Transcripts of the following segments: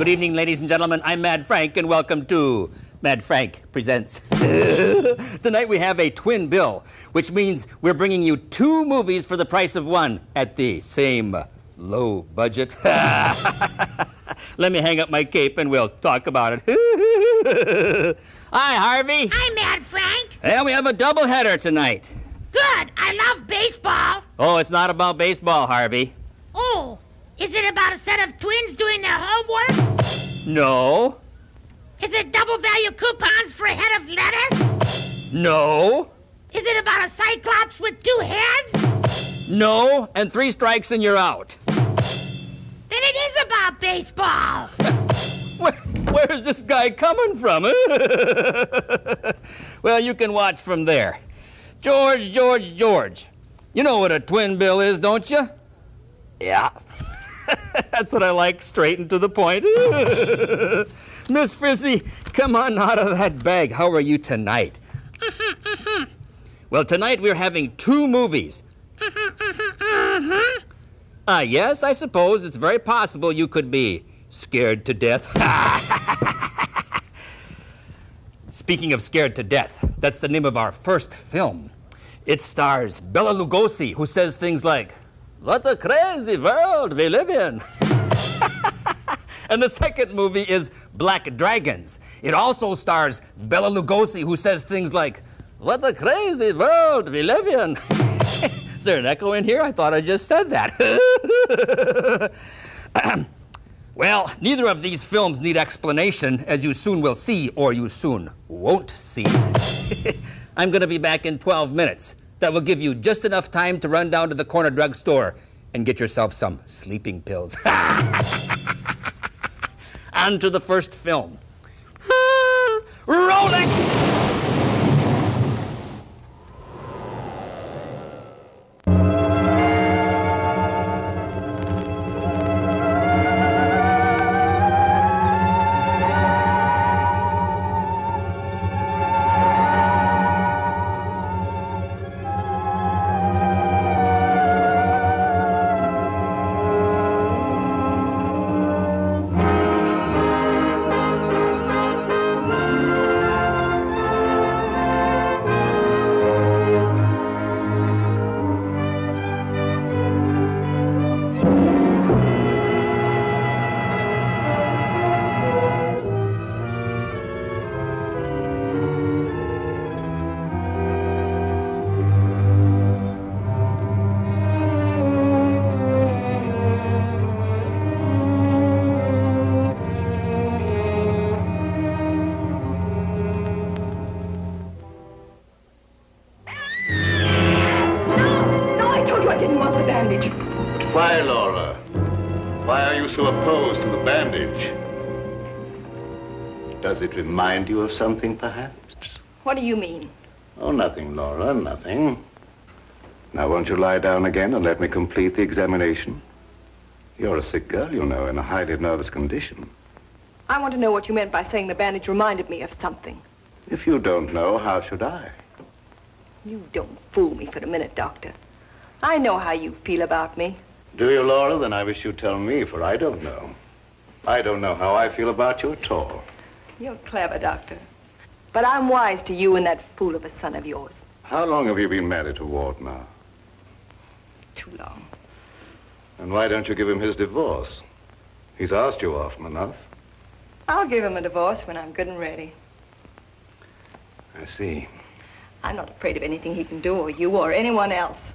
Good evening, ladies and gentlemen. I'm Mad Frank, and welcome to Mad Frank Presents. Tonight we have a twin bill, which means we're bringing you two movies for the price of one at the same low budget. Let me hang up my cape and we'll talk about it. Hi, Harvey. Hi, Mad Frank. And we have a doubleheader tonight. Good. I love baseball. Oh, it's not about baseball, Harvey. Oh, is it about a set of twins doing their homework? No. Is it double value coupons for a head of lettuce? No. Is it about a cyclops with two heads? No, and 3 strikes and you're out. Then it is about baseball. Where's this guy coming from? Well, you can watch from there. George. You know what a twin bill is, don't you? Yeah. That's what I like, straight and to the point. Miss Frizzy, come on out of that bag. How are you tonight? Well, tonight we're having 2 movies. Yes, I suppose it's very possible you could be scared to death. Speaking of scared to death, that's the name of our first film. It stars Bela Lugosi, who says things like, "What a crazy world we live in." And the second movie is Black Dragons. It also stars Bela Lugosi, who says things like, "What a crazy world we live in." Is there an echo in here? I thought I just said that. Well, neither of these films need explanation, as you soon will see, or you soon won't see. I'm going to be back in 12 minutes. That will give you just enough time to run down to the corner drugstore and get yourself some sleeping pills. On to the first film. Roll it! Why, Laura? Why are you so opposed to the bandage? Does it remind you of something, perhaps? What do you mean? Oh, nothing, Laura, nothing. Now, won't you lie down again and let me complete the examination? You're a sick girl, you know, in a highly nervous condition. I want to know what you meant by saying the bandage reminded me of something. If you don't know, how should I? You don't fool me for a minute, Doctor. I know how you feel about me. Do you, Laura? Then I wish you'd tell me, for I don't know. I don't know how I feel about you at all. You're clever, Doctor. But I'm wise to you and that fool of a son of yours. How long have you been married to Ward now? Too long. And why don't you give him his divorce? He's asked you often enough. I'll give him a divorce when I'm good and ready. I see. I'm not afraid of anything he can do, or you, or anyone else.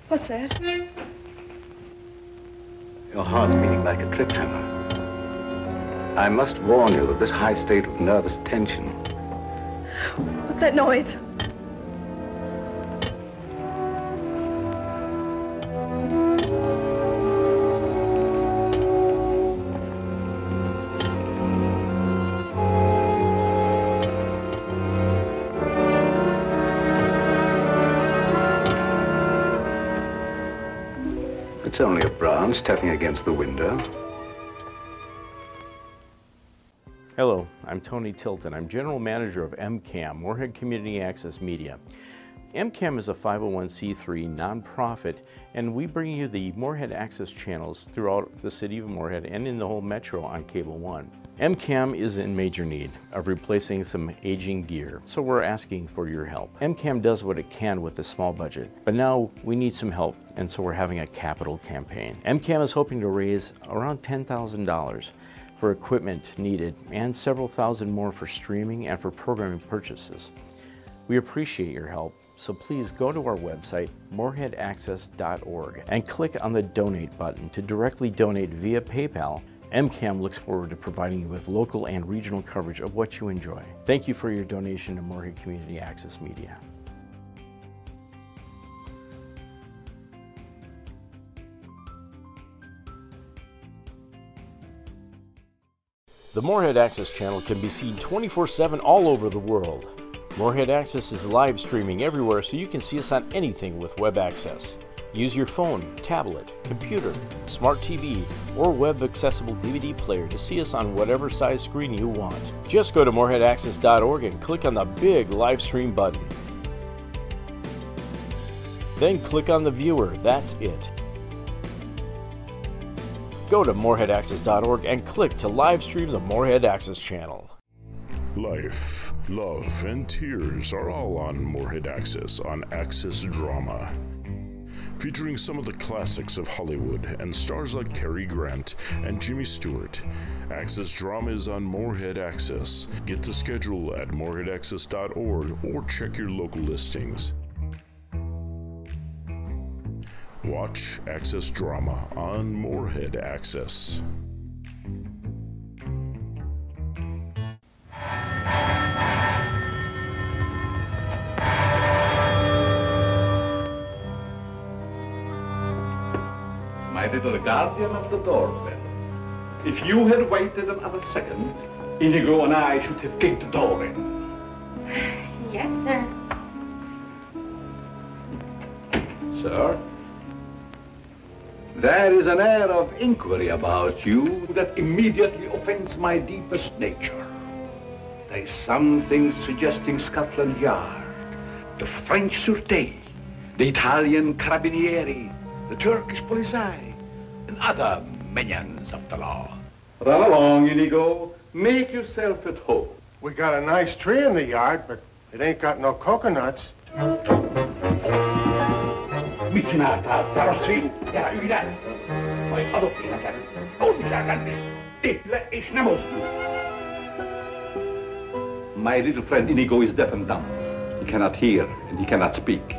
What's that? Your heart's beating like a trip hammer. I must warn you that this high state of nervous tension... What's that noise? It's only a branch tapping against the window. Hello, I'm Tony Tilton. I'm General Manager of MCAM, Moorhead Community Access Media. MCAM is a 501c3 nonprofit, and we bring you the Moorhead Access channels throughout the city of Moorhead and in the whole metro on Cable One. MCAM is in major need of replacing some aging gear, so we're asking for your help. MCAM does what it can with a small budget, but now we need some help, and so we're having a capital campaign. MCAM is hoping to raise around $10,000 for equipment needed and several thousand more for streaming and for programming purchases. We appreciate your help, so please go to our website, moorheadaccess.org, and click on the Donate button to directly donate via PayPal. MCAM looks forward to providing you with local and regional coverage of what you enjoy. Thank you for your donation to Moorhead Community Access Media. The Moorhead Access channel can be seen 24/7 all over the world. Moorhead Access is live streaming everywhere, so you can see us on anything with web access. Use your phone, tablet, computer, smart TV, or web-accessible DVD player to see us on whatever size screen you want. Just go to moorheadaccess.org and click on the big live stream button. Then click on the viewer, that's it. Go to moorheadaccess.org and click to live stream the Moorhead Access channel. Life, love, and tears are all on Moorhead Access on Access Drama. Featuring some of the classics of Hollywood and stars like Cary Grant and Jimmy Stewart, Access Drama is on Moorhead Access. Get the schedule at moorheadaccess.org or check your local listings. Watch Access Drama on Moorhead Access. My little guardian of the doorbell. If you had waited another second, Inigo and I should have kicked the door in. Yes, sir. Sir, there is an air of inquiry about you that immediately offends my deepest nature. There is something suggesting Scotland Yard, the French Sûreté, the Italian Carabinieri, the Turkish Polizei, and other minions of the law. Run along, Inigo. Make yourself at home. We got a nice tree in the yard, but it ain't got no coconuts. My little friend Inigo is deaf and dumb. He cannot hear and he cannot speak,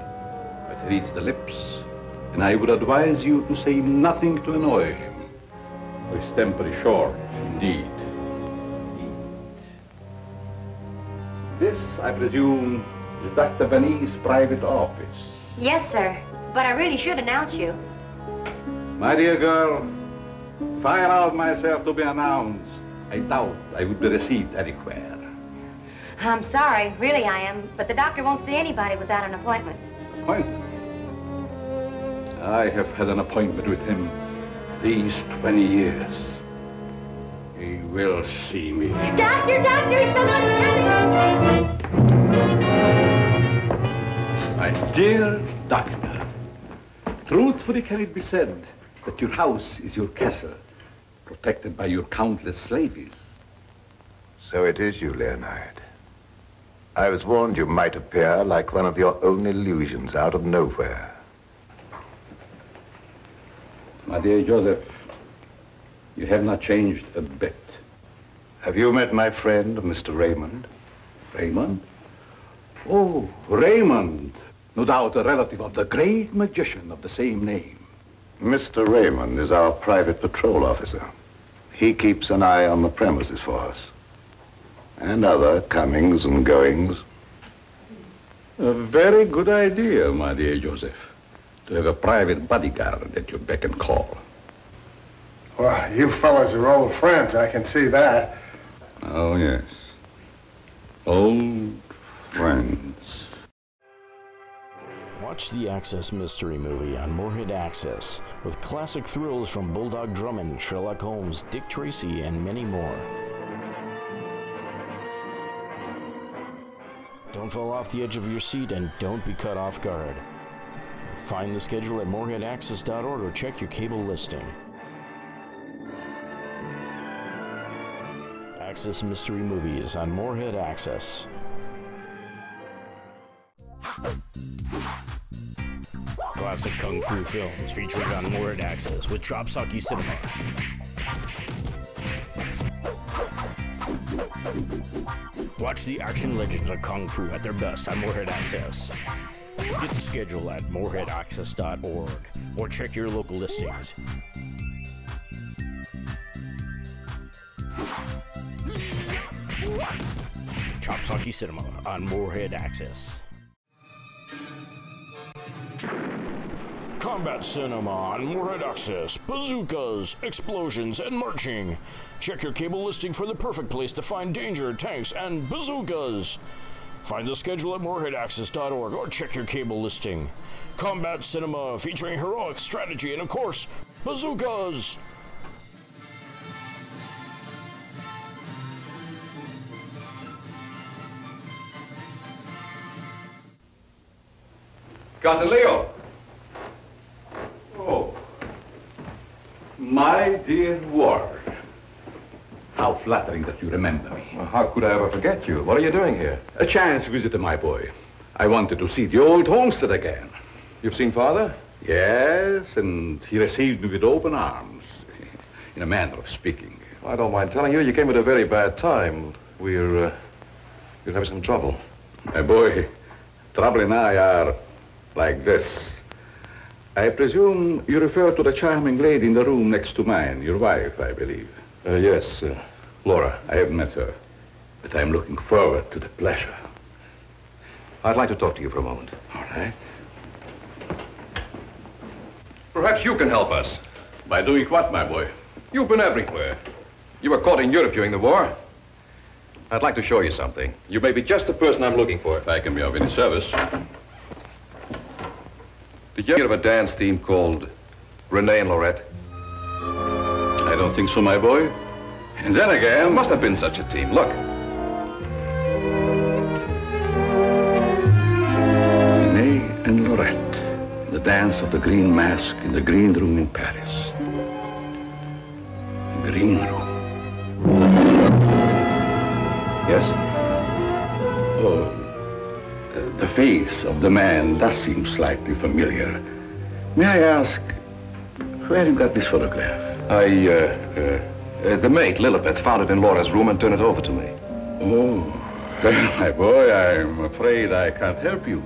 but he reads the lips, and I would advise you to say nothing to annoy him. For his temper is short, indeed. This, I presume, is Dr. Benny's private office. Yes, sir. But I really should announce you. My dear girl, if I allowed myself to be announced, I doubt I would be received anywhere. I'm sorry, really I am, but the doctor won't see anybody without an appointment. Appointment? I have had an appointment with him these 20 years. He will see me. Doctor, someone's coming! My dear doctor, truthfully can it be said that your house is your castle, protected by your countless slaves? So it is you, Leonard. I was warned you might appear like one of your own illusions out of nowhere. My dear Joseph, you have not changed a bit. Have you met my friend, Mr. Raymond? Raymond? Oh, Raymond. No doubt a relative of the great magician of the same name. Mr. Raymond is our private patrol officer. He keeps an eye on the premises for us, and other comings and goings. A very good idea, my dear Joseph, to have a private bodyguard at your beck and call. Well, you fellas are old friends, I can see that. Oh, yes. Old friends. Watch the Access Mystery Movie on Moorhead Access with classic thrills from Bulldog Drummond, Sherlock Holmes, Dick Tracy, and many more. Don't fall off the edge of your seat and don't be caught off guard. Find the schedule at moreheadaccess.org or check your cable listing. Access Mystery Movies on Morehead Access. Classic Kung Fu films featured on Morehead Access with Chopsaki Cinema. Watch the action legends of Kung Fu at their best on Morehead Access. Get the schedule at moreheadaccess.org or check your local listings. Chopsaki Cinema on Morehead Access. Combat Cinema on Morehead Access. Bazookas, explosions, and marching. Check your cable listing for the perfect place to find danger, tanks, and bazookas. Find the schedule at moreheadaccess.org or check your cable listing. Combat Cinema featuring heroic strategy and, of course, bazookas. Cousin Leo. Oh, my dear Ward. How flattering that you remember me. Well, how could I ever forget you? What are you doing here? A chance visitor, my boy. I wanted to see the old homestead again. You've seen Father? Yes, and he received me with open arms, in a manner of speaking. I don't mind telling you, you came at a very bad time. We're having some trouble. My boy, trouble and I are like this. I presume you refer to the charming lady in the room next to mine, your wife, I believe. Yes, Laura. I have met her, but I'm looking forward to the pleasure. I'd like to talk to you for a moment. All right. Perhaps you can help us. By doing what, my boy? You've been everywhere. You were caught in Europe during the war. I'd like to show you something. You may be just the person I'm looking for. If I can be of any service. Did you hear of a dance team called Renee and Lorette? I don't think so, my boy. And then again... There must have been such a team. Look. Renee and Lorette. The dance of the green mask in the green room in Paris. Green room. Yes? Oh, the face of the man does seem slightly familiar. May I ask where you got this photograph? The maid, Lilibet, found it in Laura's room and turned it over to me. Oh, well, my boy, I'm afraid I can't help you.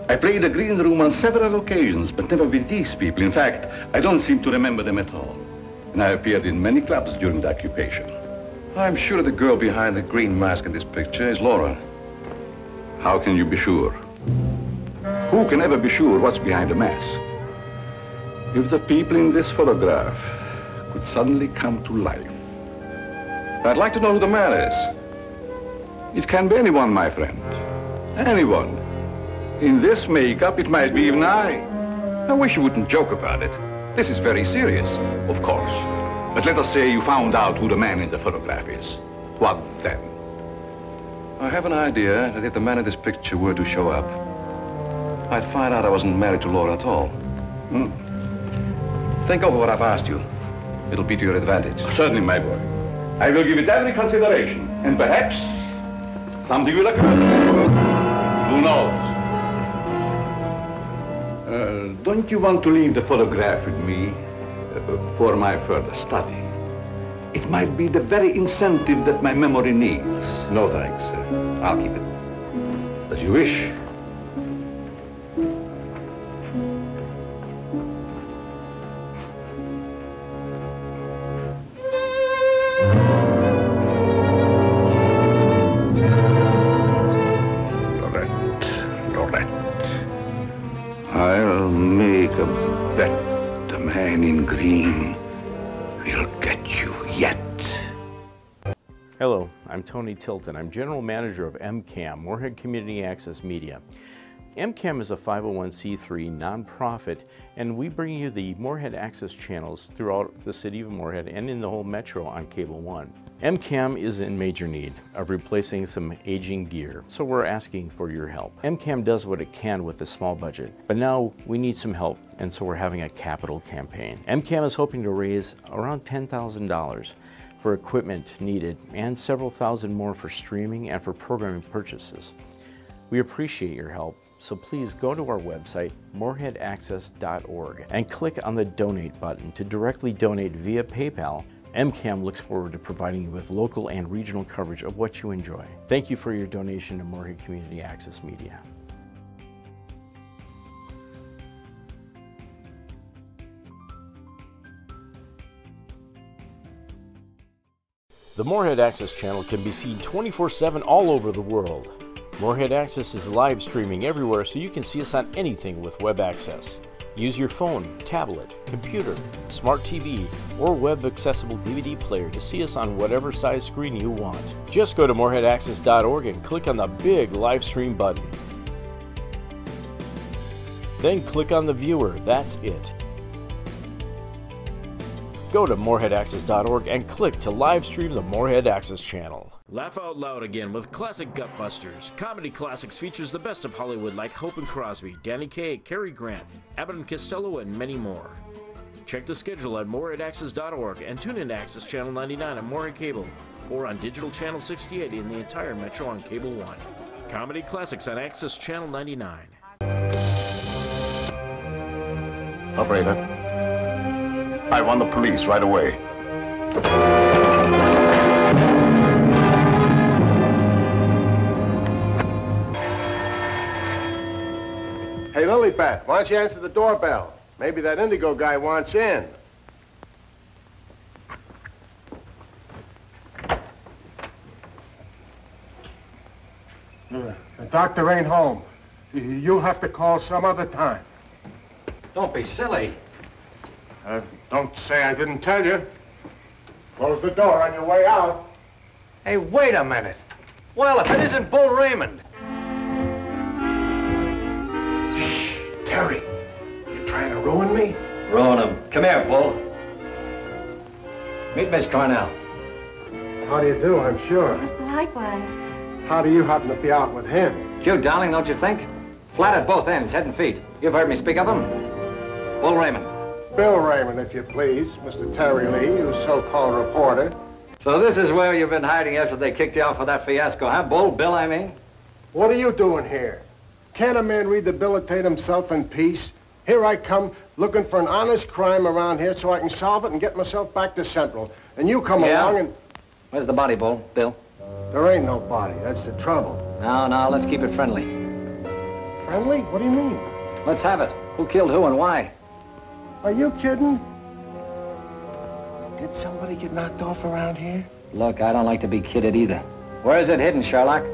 I played the green room on several occasions, but never with these people. In fact, I don't seem to remember them at all. And I appeared in many clubs during the occupation. I'm sure the girl behind the green mask in this picture is Laura. How can you be sure? Who can ever be sure what's behind a mask? If the people in this photograph could suddenly come to life. I'd like to know who the man is. It can be anyone, my friend. Anyone. In this makeup, it might be even I. I wish you wouldn't joke about it. This is very serious. Of course. But let us say you found out who the man in the photograph is. What then? I have an idea that if the man in this picture were to show up, I'd find out I wasn't married to Laura at all. Think over what I've asked you. It'll be to your advantage. Certainly, my boy. I will give it every consideration, and perhaps something will occur. Who knows? Don't you want to leave the photograph with me for my further study? It might be the very incentive that my memory needs. No, thanks. I'll keep it. As you wish. I'll make a bet the man in green will get you yet. Hello, I'm Tony Tilton. I'm General Manager of MCAM, Morehead Community Access Media. MCAM is a 501c3 nonprofit, and we bring you the Morehead Access channels throughout the city of Morehead and in the whole metro on Cable One. MCAM is in major need of replacing some aging gear, so we're asking for your help. MCAM does what it can with a small budget, but now we need some help, and so we're having a capital campaign. MCAM is hoping to raise around $10,000 for equipment needed and several thousand more for streaming and for programming purchases. We appreciate your help, so please go to our website, moreheadaccess.org, and click on the Donate button to directly donate via PayPal. MCAM looks forward to providing you with local and regional coverage of what you enjoy. Thank you for your donation to Morehead Community Access Media. The Morehead Access channel can be seen 24/7 all over the world. Morehead Access is live streaming everywhere, so you can see us on anything with web access. Use your phone, tablet, computer, smart TV, or web-accessible DVD player to see us on whatever size screen you want. Just go to moreheadaccess.org and click on the big live stream button. Then click on the viewer, that's it. Go to moreheadaccess.org and click to live stream the Morehead Access channel. Laugh out loud again with classic Gutbusters. Comedy Classics features the best of Hollywood like Hope and Crosby, Danny Kaye, Cary Grant, Abbott and Costello, and many more. Check the schedule at moreheadaccess.org and tune in to Access Channel 99 on Morehead Cable or on Digital Channel 68 in the entire Metro on Cable 1. Comedy Classics on Access Channel 99. Operator, I want the police right away. Hey, Lilipad, why don't you answer the doorbell? Maybe that Indigo guy wants in. The doctor ain't home. You'll have to call some other time. Don't be silly. Don't say I didn't tell you. Close the door on your way out. Hey, wait a minute. Well, if it isn't Bull Raymond. Shh, Terry. You trying to ruin me? Ruin him. Come here, Bull. Meet Miss Cornell. How do you do, I'm sure. Likewise. How do you happen to be out with him? Cute, darling, don't you think? Flat at both ends, head and feet. You've heard me speak of him. Bull Raymond. Bill Raymond, if you please. Mr. Terry Lee, you so-called reporter. So this is where you've been hiding after they kicked you out for that fiasco, huh? Bull, Bill, I mean? What are you doing here? Can't a man rehabilitate himself in peace? Here I come looking for an honest crime around here so I can solve it and get myself back to Central. And you come along and... Where's the body, Bull? Bill? There ain't no body. That's the trouble. No, let's keep it friendly. Friendly? What do you mean? Let's have it. Who killed who and why? Are you kidding? Did somebody get knocked off around here? Look, I don't like to be kidded either. Where is it hidden, Sherlock?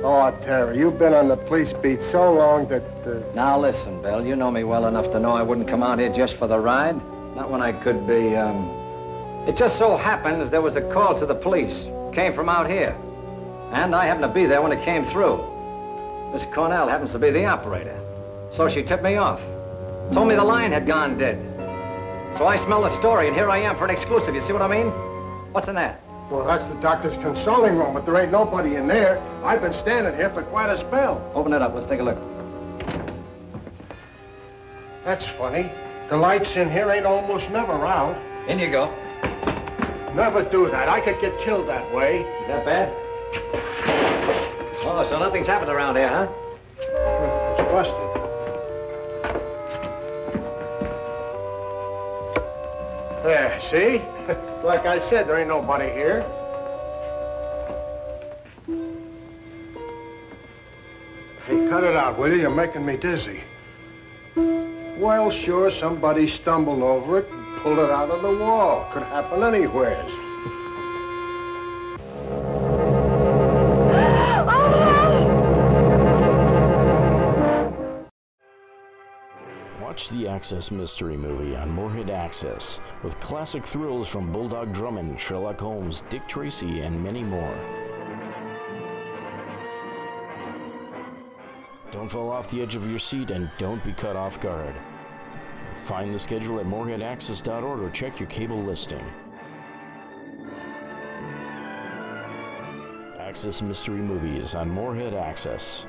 Oh, Terry, you've been on the police beat so long that... Now listen, Bill, you know me well enough to know I wouldn't come out here just for the ride. Not when I could be, It just so happens there was a call to the police. Came from out here. And I happened to be there when it came through. Miss Cornell happens to be the operator. So she tipped me off. Told me the line had gone dead. So I smelled the story, and here I am for an exclusive. You see what I mean? What's in there? Well, that's the doctor's consulting room, but there ain't nobody in there. I've been standing here for quite a spell. Open it up. Let's take a look. That's funny. The lights in here ain't almost never out. In you go. Never do that. I could get killed that way. Is that bad? Oh, so nothing's happened around here, huh? It's busted. There, see? Like I said, there ain't nobody here. Hey, cut it out, will you? You're making me dizzy. Well, sure, somebody stumbled over it and pulled it out of the wall. Could happen anywhere. Watch the Access Mystery Movie on Morehead Access with classic thrills from Bulldog Drummond, Sherlock Holmes, Dick Tracy, and many more. Don't fall off the edge of your seat and don't be caught off guard. Find the schedule at moreheadaccess.org or check your cable listing. Axis Mystery Movies on Morehead Access.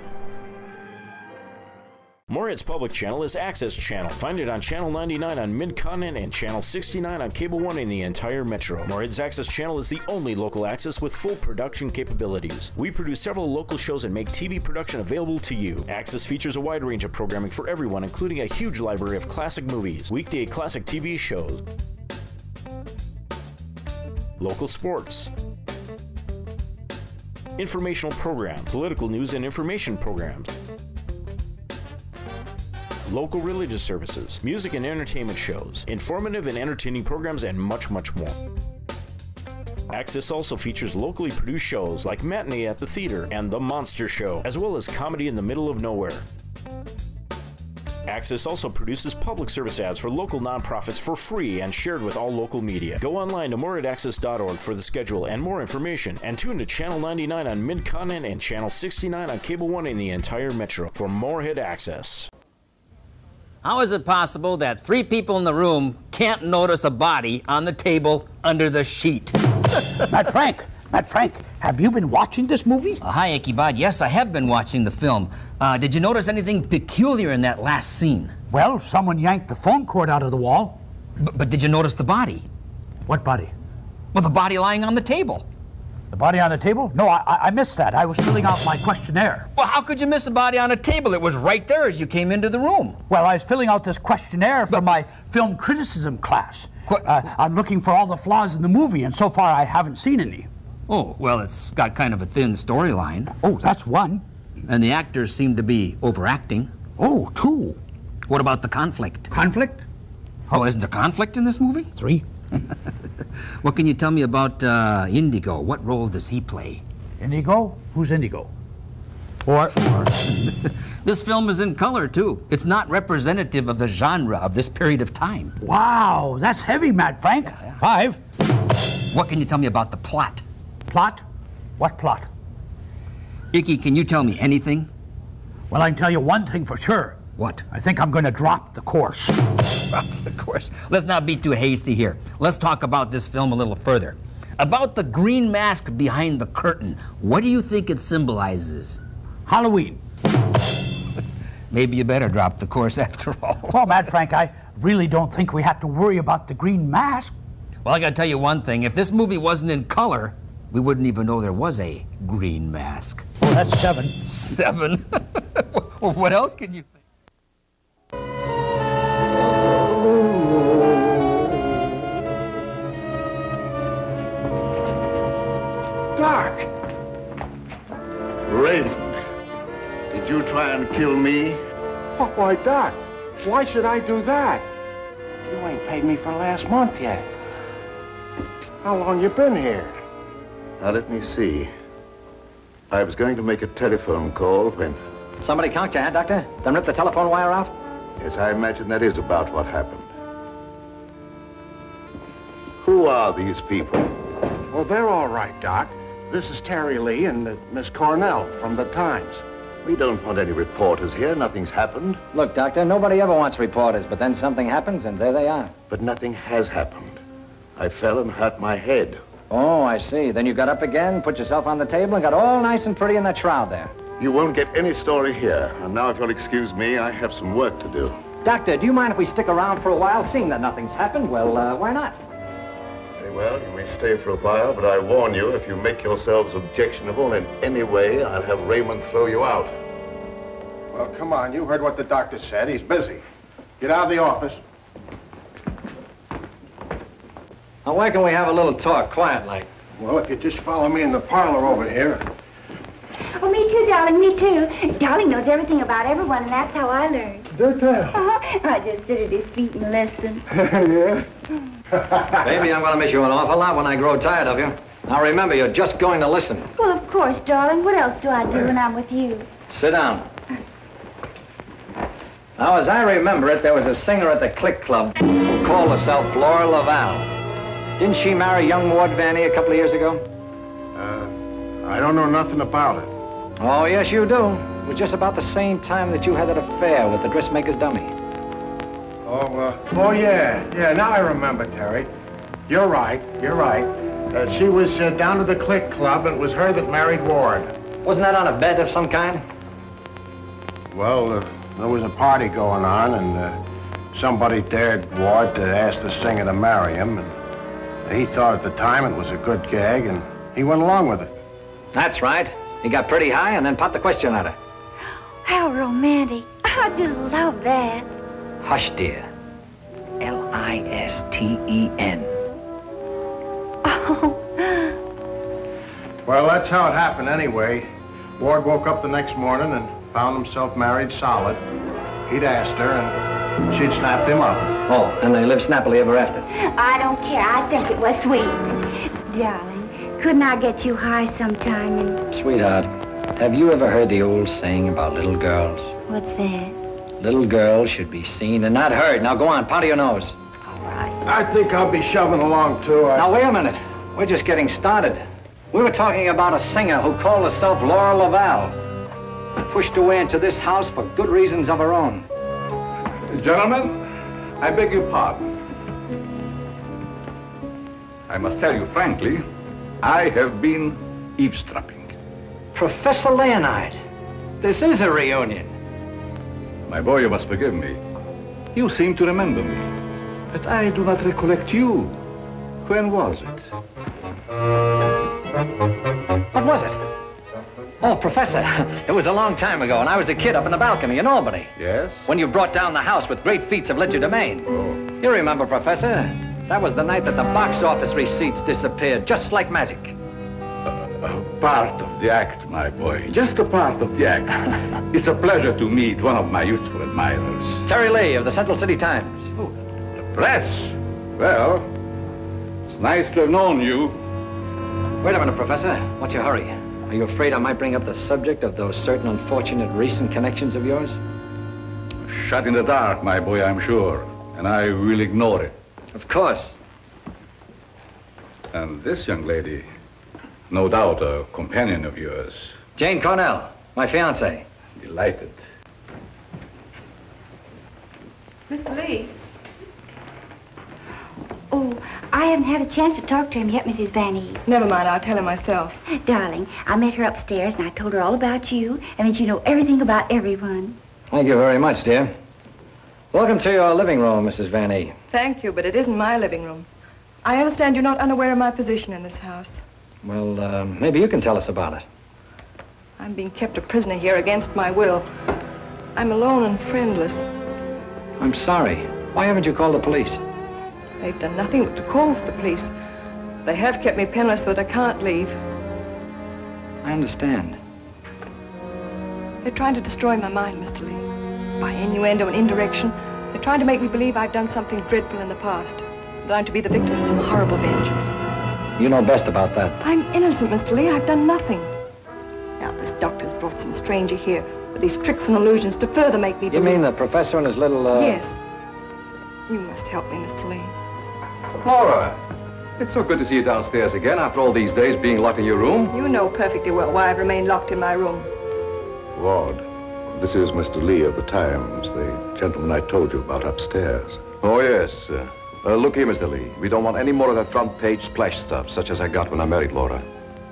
Morehead's public channel is Access Channel. Find it on Channel 99 on Mid-Continent and Channel 69 on Cable 1 in the entire metro. Morehead's Access Channel is the only local access with full production capabilities. We produce several local shows and make TV production available to you. Access features a wide range of programming for everyone, including a huge library of classic movies, weekday classic TV shows, local sports, informational programs, political news and information programs, local religious services, music and entertainment shows, informative and entertaining programs, and much, much more. Access also features locally produced shows like Matinee at the Theater and The Monster Show, as well as comedy in the middle of nowhere. Access also produces public service ads for local nonprofits for free and shared with all local media. Go online to moreheadaccess.org for the schedule and more information, and tune to Channel 99 on Mid-Continent and Channel 69 on Cable 1 in the entire metro for Morehead Access. How is it possible that 3 people in the room can't notice a body on the table under the sheet? Matt Frank, have you been watching this movie? Hi, Ichabod. Yes, I have been watching the film. Did you notice anything peculiar in that last scene? Well, someone yanked the phone cord out of the wall. But did you notice the body? What body? Well, the body lying on the table. The body on the table? No, I missed that. I was filling out my questionnaire. Well, how could you miss a body on a table? It was right there as you came into the room. Well, I was filling out this questionnaire for my film criticism class. I'm looking for all the flaws in the movie, and so far I haven't seen any. Oh, well, it's got kind of a thin storyline. Oh, that's one. And the actors seem to be overacting. Oh, 2. What about the conflict? Conflict? Oh, isn't there conflict in this movie? 3. What can you tell me about Indigo? What role does he play? Indigo? Who's Indigo? Or this film is in color, too. It's not representative of the genre of this period of time. Wow, that's heavy, Matt Frank. Yeah. 5. What can you tell me about the plot? Plot? What plot? Icky, can you tell me anything? Well, I can tell you one thing for sure. What? I think I'm going to drop the course. Drop the course. Let's not be too hasty here. Let's talk about this film a little further. About the green mask behind the curtain. What do you think it symbolizes? Halloween. Maybe you better drop the course after all. Well, Matt Frank, I really don't think we have to worry about the green mask. Well, I gotta tell you one thing. If this movie wasn't in color, we wouldn't even know there was a green mask. Oh, that's 7. 7? Well, what else can you think? Doc! Raymond, did you try and kill me? Oh, why, Doc, why should I do that? You ain't paid me for last month yet. How long you been here? Now, let me see. I was going to make a telephone call when... Somebody conked you, huh, Doctor? Then rip the telephone wire out? Yes, I imagine that is about what happened. Who are these people? Well, they're all right, Doc. This is Terry Lee and Miss Cornell from the Times. We don't want any reporters here. Nothing's happened. Look, Doctor, nobody ever wants reporters, but then something happens and there they are. But nothing has happened. I fell and hurt my head. Oh, I see. Then you got up again, put yourself on the table, and got all nice and pretty in that shroud there. You won't get any story here. And now, if you'll excuse me, I have some work to do. Doctor, do you mind if we stick around for a while, seeing that nothing's happened? Well, why not? Very well, you may stay for a while, but I warn you, if you make yourselves objectionable in any way, I'll have Raymond throw you out. Well, come on, you heard what the doctor said. He's busy. Get out of the office. Now, why can we have a little talk, quiet-like? Well, if you just follow me in the parlor over here. Oh, me too, darling, me too. Darling knows everything about everyone, and that's how I learned. Did that? I just sit at his feet and listen. Yeah? Baby, I'm going to miss you an awful lot when I grow tired of you. Now, remember, you're just going to listen. Well, of course, darling. What else do I do when I'm with you? Sit down. Now, as I remember it, there was a singer at the Click Club who called herself Flora Laval. Didn't she marry young Ward Vanny a couple of years ago? I don't know nothing about it. Oh, yes, you do. It was just about the same time that you had that affair with the dressmaker's dummy. Oh, yeah. Yeah, now I remember, Terry. You're right. She was down to the Click Club, and it was her that married Ward. Wasn't that on a bet of some kind? Well, there was a party going on, and somebody dared Ward to ask the singer to marry him, and he thought at the time it was a good gag, and he went along with it. That's right. He got pretty high and then popped the question at her. How romantic. I just love that. Hush, dear. L-I-S-T-E-N. Oh. Well, that's how it happened anyway. Ward woke up the next morning and found himself married solid. He'd asked her, and she'd snapped him up. Oh, and they lived snappily ever after. I don't care. I think it was sweet. Darling, couldn't I get you high sometime and... Sweetheart, have you ever heard the old saying about little girls? What's that? Little girls should be seen and not heard. Now go on, powder your nose. All right. I think I'll be shoving along, too. Now, wait a minute. We're just getting started. We were talking about a singer who called herself Laura Laval. Pushed away into this house for good reasons of her own. Gentlemen, I beg your pardon. I must tell you frankly, I have been eavesdropping. Professor Leonard, this is a reunion. My boy, you must forgive me. You seem to remember me, but I do not recollect you. When was it? What was it? Oh, Professor, it was a long time ago, and I was a kid up in the balcony in Albany. Yes? When you brought down the house with great feats of legerdemain. Oh. You remember, Professor? That was the night that the box office receipts disappeared, just like magic. A part of the act, my boy. Just a part of the act. It's a pleasure to meet one of my youthful admirers. Terry Lee of the Central City Times. Oh, the press? Well, it's nice to have known you. Wait a minute, Professor. What's your hurry? Are you afraid I might bring up the subject of those certain unfortunate recent connections of yours? Shut in the dark, my boy, I'm sure. And I will ignore it. Of course. And this young lady, no doubt a companion of yours. Jane Cornell, my fiancée. Delighted. Mr. Lee. Oh, I haven't had a chance to talk to him yet, Mrs. Van Eve. Never mind, I'll tell him myself. Darling, I met her upstairs and I told her all about you and that you know everything about everyone. Thank you very much, dear. Welcome to your living room, Mrs. Van Eve. Thank you, but it isn't my living room. I understand you're not unaware of my position in this house. Well, maybe you can tell us about it. I'm being kept a prisoner here against my will. I'm alone and friendless. I'm sorry. Why haven't you called the police? They've done nothing but to call for the police. They have kept me penniless so that I can't leave. I understand. They're trying to destroy my mind, Mr. Lee. By innuendo and indirection, they're trying to make me believe I've done something dreadful in the past. That I'm to be the victim of some horrible vengeance. You know best about that. I'm innocent, Mr. Lee. I've done nothing. Now, this doctor's brought some stranger here with these tricks and illusions to further make me believe... You mean the professor and his little, Yes. You must help me, Mr. Lee. Laura, it's so good to see you downstairs again after all these days being locked in your room. You know perfectly well why I've remained locked in my room. Ward, this is Mr. Lee of the Times, the gentleman I told you about upstairs. Oh, yes. Look here, Mr. Lee. We don't want any more of that front page splash stuff, such as I got when I married Laura.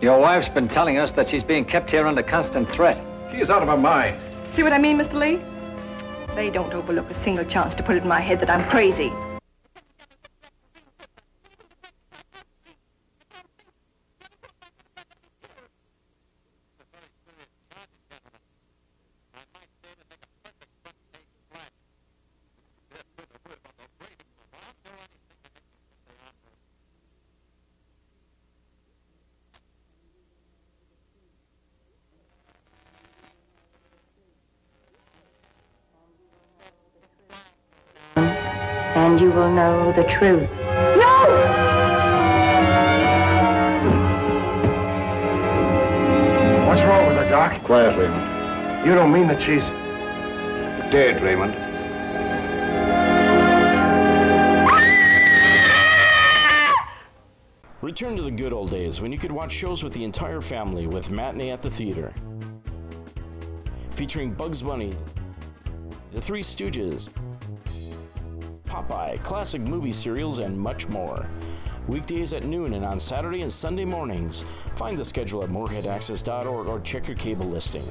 Your wife's been telling us that she's being kept here under constant threat. She is out of her mind. See what I mean, Mr. Lee? They don't overlook a single chance to put it in my head that I'm crazy. And you will know the truth. No! What's wrong with her, Doc? Quiet, Raymond. You don't mean that she's... Dead, Raymond. Return to the good old days when you could watch shows with the entire family with Matinee at the Theater. Featuring Bugs Bunny, The Three Stooges, Popeye, classic movie serials, and much more. Weekdays at noon and on Saturday and Sunday mornings. Find the schedule at moreheadaccess.org or check your cable listing.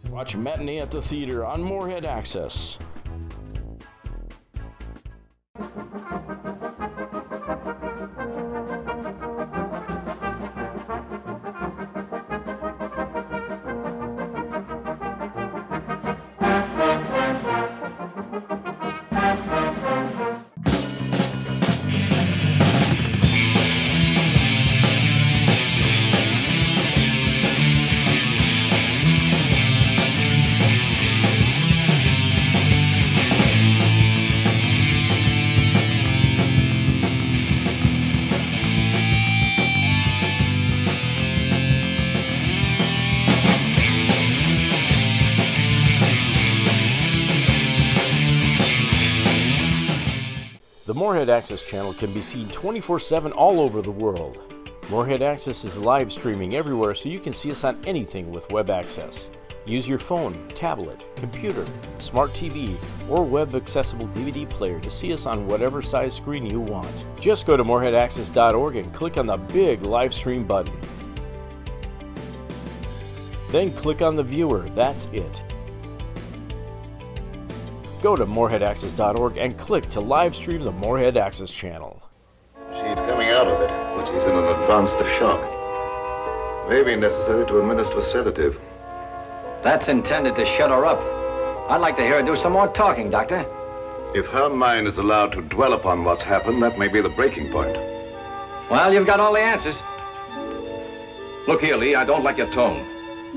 Watch Matinee at the Theater on Morehead Access. The Morehead Access channel can be seen 24/7 all over the world. Morehead Access is live streaming everywhere, so you can see us on anything with web access. Use your phone, tablet, computer, smart TV, or web accessible DVD player to see us on whatever size screen you want. Just go to moreheadaccess.org and click on the big live stream button. Then click on the viewer. That's it. Go to moreheadaccess.org and click to live stream the Morehead Access channel. She's coming out of it, but she's in an advanced state of shock. May be necessary to administer a sedative. That's intended to shut her up. I'd like to hear her do some more talking, Doctor. If her mind is allowed to dwell upon what's happened, that may be the breaking point. Well, you've got all the answers. Look here, Lee, I don't like your tone.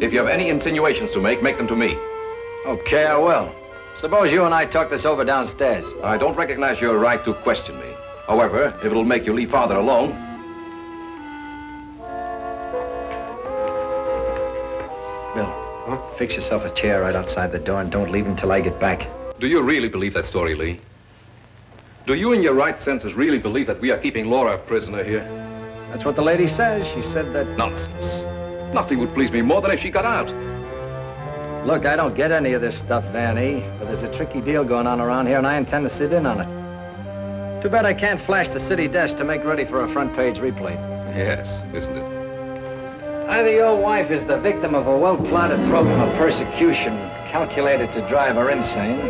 If you have any insinuations to make them to me. Okay, I will. Suppose you and I talk this over downstairs. I don't recognize your right to question me. However, if it'll make you leave Father alone... Bill, fix yourself a chair right outside the door and don't leave until I get back. Do you really believe that story, Lee? Do you in your right senses really believe that we are keeping Laura a prisoner here? That's what the lady says. She said that... Nonsense. Nothing would please me more than if she got out. Look, I don't get any of this stuff, Van E., but there's a tricky deal going on around here, and I intend to sit in on it. Too bad I can't flash the city desk to make ready for a front-page replay. Yes, isn't it? Either your wife is the victim of a well-plotted program of persecution calculated to drive her insane,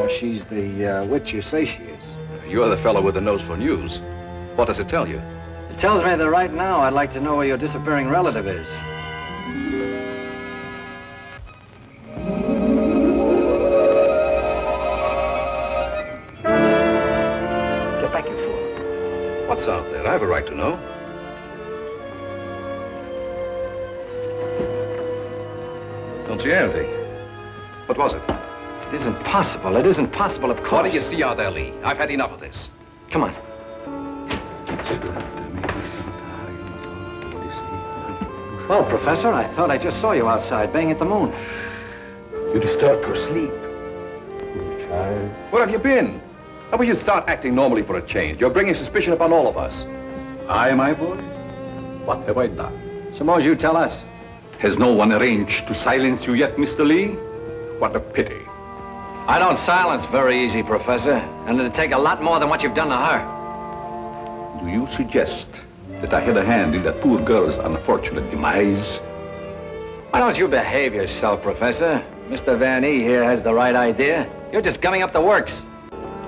or she's the witch you say she is. You're the fellow with the nose for news. What does it tell you? It tells me that right now I'd like to know where your disappearing relative is. What's out there? I have a right to know. Don't see anything. What was it? It isn't possible. It isn't possible, of course. What do you see out there, Lee? I've had enough of this. Come on. Well, Professor, I thought I just saw you outside, baying at the moon. You disturbed her sleep. Child. Where have you been? How about you start acting normally for a change? You're bringing suspicion upon all of us. I, my boy? What have I done? Suppose you tell us. Has no one arranged to silence you yet, Mr. Lee? What a pity. I don't silence very easy, Professor, and it'd take a lot more than what you've done to her. Do you suggest that I had a hand in that poor girl's unfortunate demise? Why don't you behave yourself, Professor? Mr. Van E. here has the right idea. You're just gumming up the works.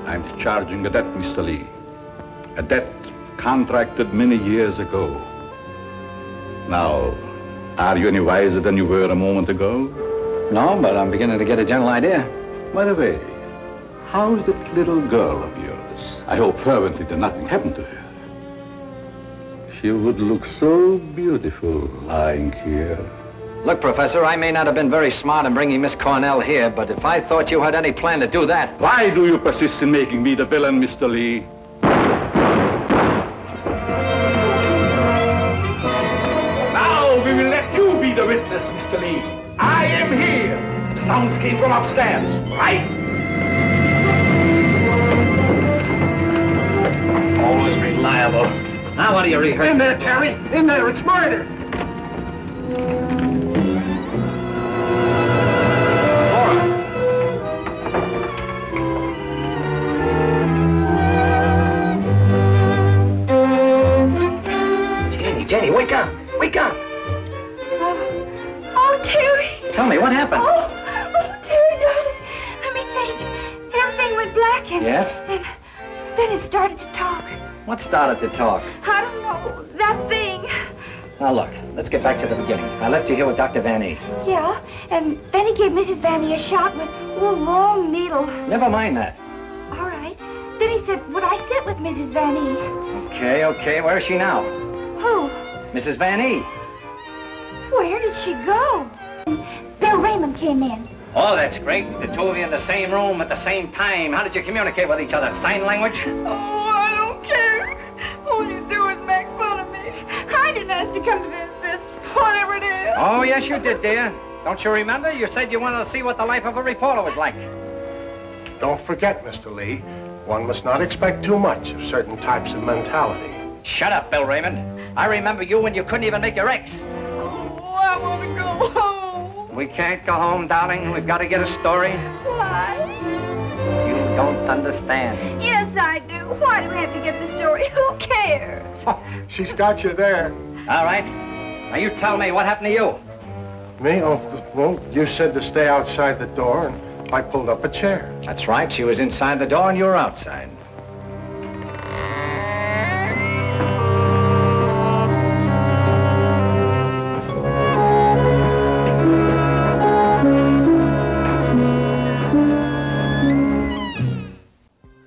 I'm charging a debt, Mr. Lee. A debt contracted many years ago. Now, are you any wiser than you were a moment ago? No, but I'm beginning to get a general idea. By the way, how's that little girl of yours? I hope fervently that nothing happened to her. She would look so beautiful lying here. Look, Professor, I may not have been very smart in bringing Miss Cornell here, but if I thought you had any plan to do that... Why do you persist in making me the villain, Mr. Lee? Now we will let you be the witness, Mr. Lee. I am here. The sounds came from upstairs, right? Always reliable. Now what do you rehearse? In there, Terry! In there, it's murder! Tell me, what happened? Oh, Terry, darling. Let me think. Everything went black and... Yes? Then it started to talk. What started to talk? I don't know. That thing. Now, look, let's get back to the beginning. I left you here with Dr. Van E. Yeah, and then he gave Mrs. Van E a shot with a long needle. Never mind that. All right. Then he said, would I sit with Mrs. Van E? Okay. Where is she now? Who? Mrs. Van E. Where did she go? Bill Raymond came in. Oh, that's great. The two of you in the same room at the same time. How did you communicate with each other? Sign language? Oh, I don't care. All you do is make fun of me. I didn't ask to come to this, whatever it is. Oh, yes, you did, dear. Don't you remember? You said you wanted to see what the life of a reporter was like. Don't forget, Mr. Lee, one must not expect too much of certain types of mentality. Shut up, Bill Raymond. I remember you when you couldn't even make your X. Oh, I want to go home. We can't go home, darling. We've got to get a story. Why? You don't understand. Yes, I do. Why do we have to get the story? Who cares? She's got you there. All right. Now you tell me, what happened to you? Me? Oh, well, you said to stay outside the door, and I pulled up a chair. That's right. She was inside the door and you were outside.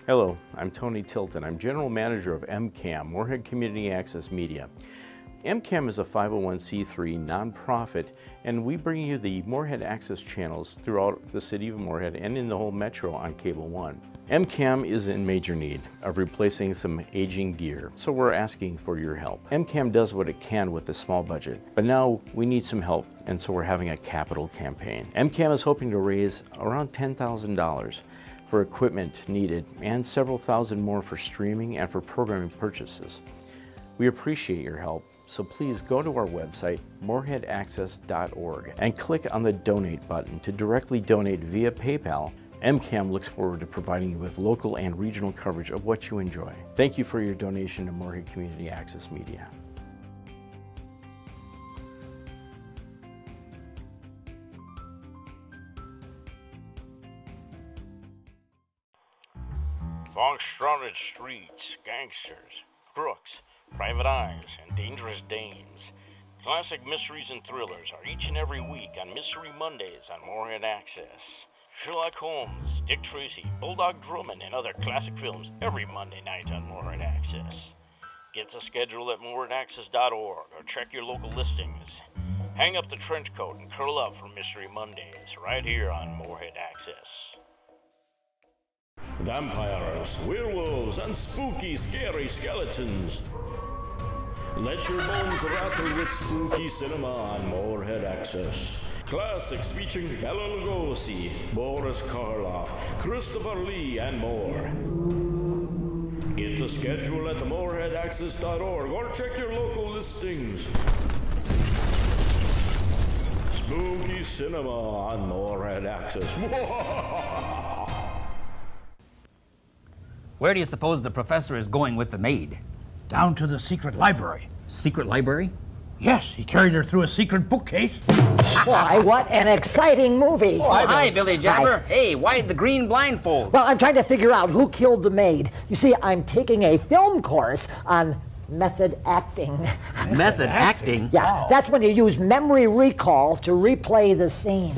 Hello, I'm Tony Tilton. I'm General Manager of MCAM, Moorhead Community Access Media. MCAM is a 501c3 nonprofit, and we bring you the Moorhead Access channels throughout the city of Moorhead and in the whole metro on Cable One. MCAM is in major need of replacing some aging gear, so we're asking for your help. MCAM does what it can with a small budget, but now we need some help, and so we're having a capital campaign. MCAM is hoping to raise around $10,000 for equipment needed and several thousand more for streaming and for programming purchases. We appreciate your help, so please go to our website, moorheadaccess.org, and click on the donate button to directly donate via PayPal. MCAM looks forward to providing you with local and regional coverage of what you enjoy. Thank you for your donation to Moorhead Community Access Media. Long-stronted streets, gangsters, crooks, private eyes, and dangerous dames. Classic mysteries and thrillers are each and every week on Mystery Mondays on Moorhead Access. Sherlock Holmes, Dick Tracy, Bulldog Drummond, and other classic films every Monday night on Moorhead Access. Get the schedule at moorheadaccess.org or check your local listings. Hang up the trench coat and curl up for Mystery Mondays right here on Moorhead Access. Vampires, werewolves, and spooky, scary skeletons. Let your bones rattle with spooky cinema on Moorhead Access. Classics featuring Bela Lugosi, Boris Karloff, Christopher Lee, and more. Get the schedule at moorheadaccess.org or check your local listings. Spooky cinema on Moorhead Access. Where do you suppose the professor is going with the maid? Down to the secret library. Secret library? Yes, he carried her through a secret bookcase. Why, what an exciting movie. Oh, hi, Billy Jabber. Hi. Hey, why the green blindfold? Well, I'm trying to figure out who killed the maid. You see, I'm taking a film course on method acting. Method acting? Yeah, wow. That's when you use memory recall to replay the scene.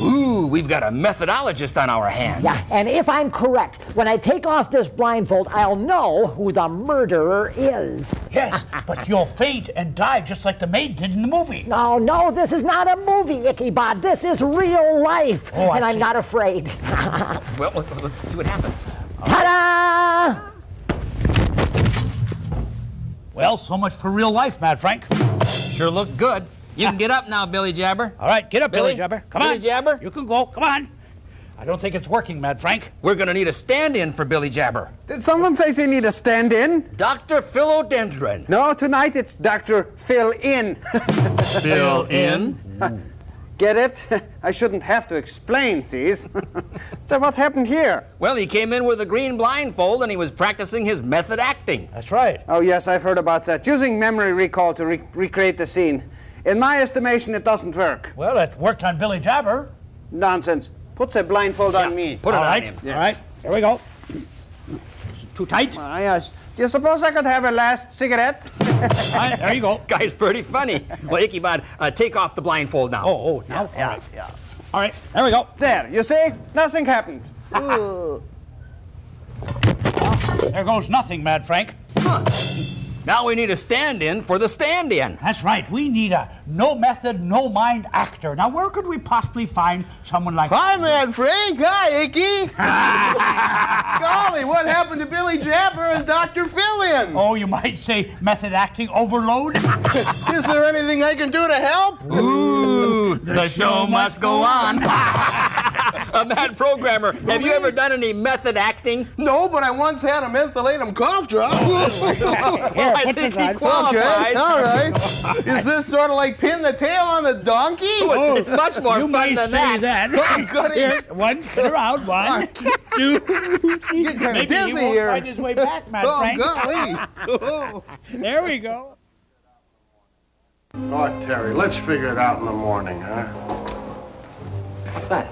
Ooh, we've got a methodologist on our hands. Yeah, and if I'm correct, when I take off this blindfold, I'll know who the murderer is. Yes, but you'll faint and die just like the maid did in the movie. No, this is not a movie, Ichabod. This is real life, and I'm not afraid. Well, let's see what happens. Ta-da! Well, so much for real life, Mad Frank. Sure looked good. You can get up now, Billy Jabber. All right, get up, Billy Jabber. Come on. Billy Jabber. You can go. Come on. I don't think it's working, Mad Frank. We're going to need a stand-in for Billy Jabber. Did someone say they need a stand-in? Dr. Philodendron. No, tonight it's Dr. Fill-In. Fill-In? Get it? I shouldn't have to explain these. So what happened here? Well, he came in with a green blindfold and he was practicing his method acting. That's right. Oh, yes, I've heard about that. Using memory recall to recreate the scene. In my estimation, it doesn't work. Well, it worked on Billy Jabber. Nonsense. Put the blindfold on me. Put it on him. Yes. All right, here we go. Too tight? Yes. Do you suppose I could have a last cigarette? All right, there you go. Guy's pretty funny. Well, Ichabod, take off the blindfold now. Oh, now? Yeah, All right. yeah. All right, there we go. There, you see? Nothing happened. There goes nothing, Mad Frank. Huh. Now we need a stand-in for the stand-in. That's right. We need a no-method, no-mind actor. Now, where could we possibly find someone like... Hi, Mad Frank. Hi, Icky. Golly, what happened to Billy Jabber and Dr. Fillion? Oh, you might say method acting overload. Is there anything I can do to help? Ooh, the show must go on. A mad programmer, have you ever done any method acting? No, but I once had a mentholatum cough drop. I think he qualifies. Okay, all right. Is this sort of like pin the tail on the donkey? Oh, it's much more you fun might than say that. Here, one, sit around, one, two. Getting kind of Maybe dizzy he won't here. find his way back, Mad Frank. Golly. There we go. Oh, Terry, let's figure it out in the morning, huh? What's that?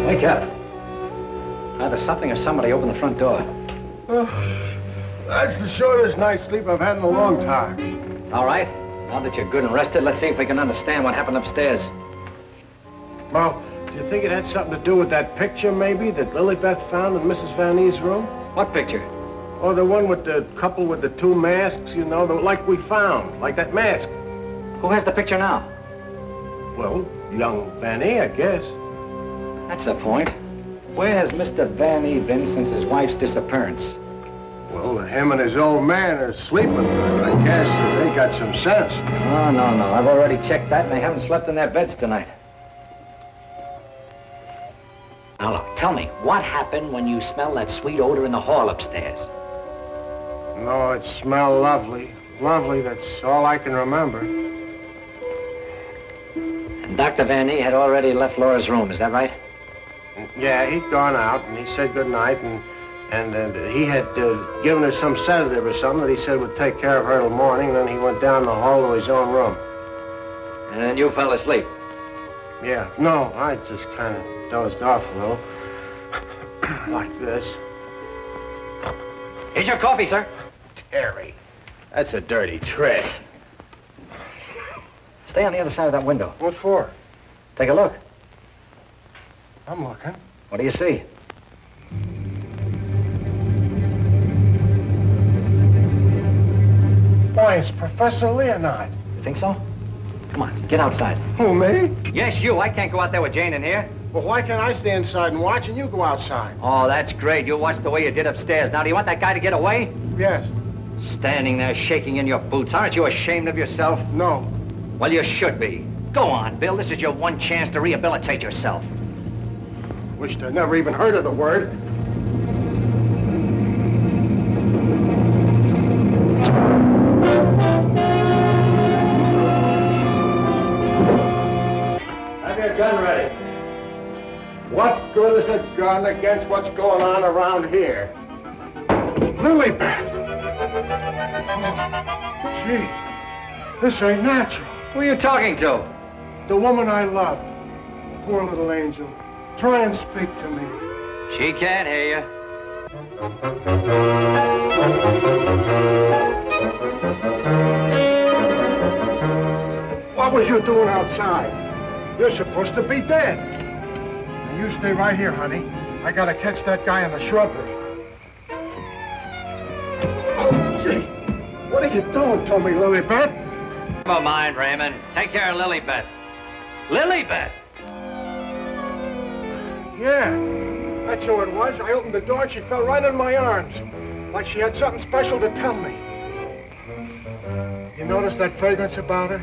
Wake up. Either something or somebody opened the front door. Oh, that's the shortest night's sleep I've had in a long time. All right. Now that you're good and rested, let's see if we can understand what happened upstairs. Well, do you think it had something to do with that picture, maybe, that Lilybeth found in Mrs. Van E's room? What picture? Oh, the one with the couple with the two masks, you know, like we found, like that mask. Who has the picture now? Well, young Van E, I guess. That's the point. Where has Mr. Van E been since his wife's disappearance? Well, him and his old man are sleeping good. I guess they got some sense. Oh, no. I've already checked that, and they haven't slept in their beds tonight. Now, look, tell me, what happened when you smelled that sweet odor in the hall upstairs? No, it smelled lovely. Lovely, that's all I can remember. And Dr. Van E had already left Laura's room, is that right? Yeah, he'd gone out, and he said goodnight, and he had given her some sedative or something that he said would take care of her till morning, and then he went down the hall to his own room. And then you fell asleep? Yeah, no, I just kind of dozed off a little. Like this. Here's your coffee, sir. Terry, that's a dirty trick. Stay on the other side of that window. What for? Take a look. I'm looking. What do you see? Why, it's Professor Leonard. You think so? Come on, get outside. Who, me? Yes, you. I can't go out there with Jane in here. Well, why can't I stay inside and watch and you go outside? Oh, that's great. You watch the way you did upstairs. Now, do you want that guy to get away? Yes. Standing there shaking in your boots. Aren't you ashamed of yourself? No. Well, you should be. Go on, Bill. This is your one chance to rehabilitate yourself. Wished I'd never even heard of the word. Have your gun ready. What good is a gun against what's going on around here? Lilybeth! Oh, gee, this ain't natural. Who are you talking to? The woman I loved. Poor little angel. Try and speak to me. She can't hear you. What was you doing outside? You're supposed to be dead. Now you stay right here, honey. I gotta catch that guy in the shrubbery. Oh, gee. What are you doing to me, Lilybeth? Never mind, Raymond. Take care of Lilybeth. Lilybeth! Yeah, that's who it was. I opened the door and she fell right in my arms. Like she had something special to tell me. You notice that fragrance about her?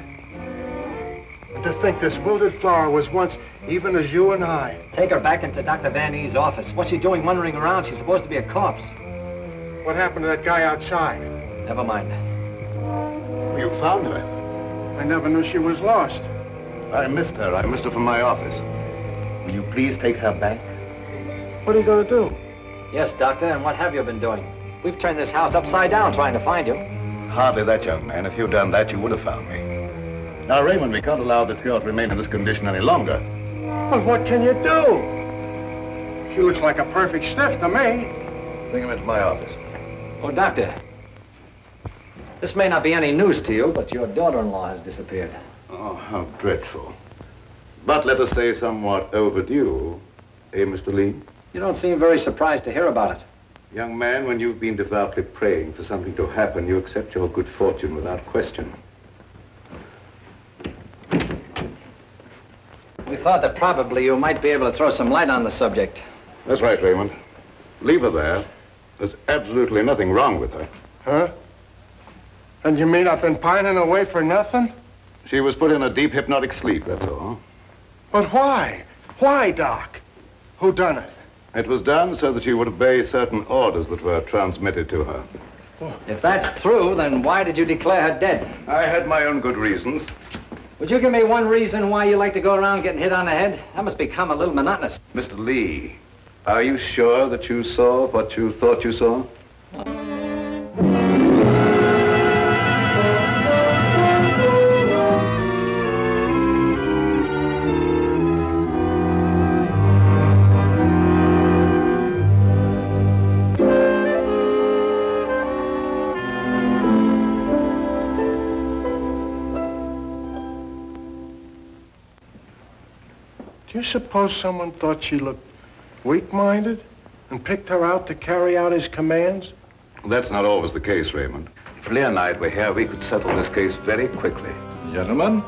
To think this wilted flower was once even as you and I. Take her back into Dr. Van Ee's office. What's she doing wandering around? She's supposed to be a corpse. What happened to that guy outside? Never mind. You found her. I never knew she was lost. I missed her. I missed her from my office. Will you please take her back? What are you going to do? Yes, Doctor, and what have you been doing? We've turned this house upside down trying to find you. Hardly that, young man. If you'd done that, you would have found me. Now, Raymond, we can't allow this girl to remain in this condition any longer. But what can you do? She looks like a perfect stiff to me. Bring him into my office. Oh, Doctor. This may not be any news to you, but your daughter-in-law has disappeared. Oh, how dreadful. But let us say somewhat overdue, eh, Mr. Lee? You don't seem very surprised to hear about it. Young man, when you've been devoutly praying for something to happen, you accept your good fortune without question. We thought that probably you might be able to throw some light on the subject. That's right, Raymond. Leave her there. There's absolutely nothing wrong with her. Huh? And you mean I've been pining away for nothing? She was put in a deep hypnotic sleep, that's all. But why? Why, Doc? Who done it? It was done so that she would obey certain orders that were transmitted to her. If that's true, then why did you declare her dead? I had my own good reasons. Would you give me one reason why you like to go around getting hit on the head? That must become a little monotonous. Mr. Lee, are you sure that you saw what you thought you saw? Do you suppose someone thought she looked weak-minded and picked her out to carry out his commands? That's not always the case, Raymond. If Leah and I were here, we could settle this case very quickly. Gentlemen,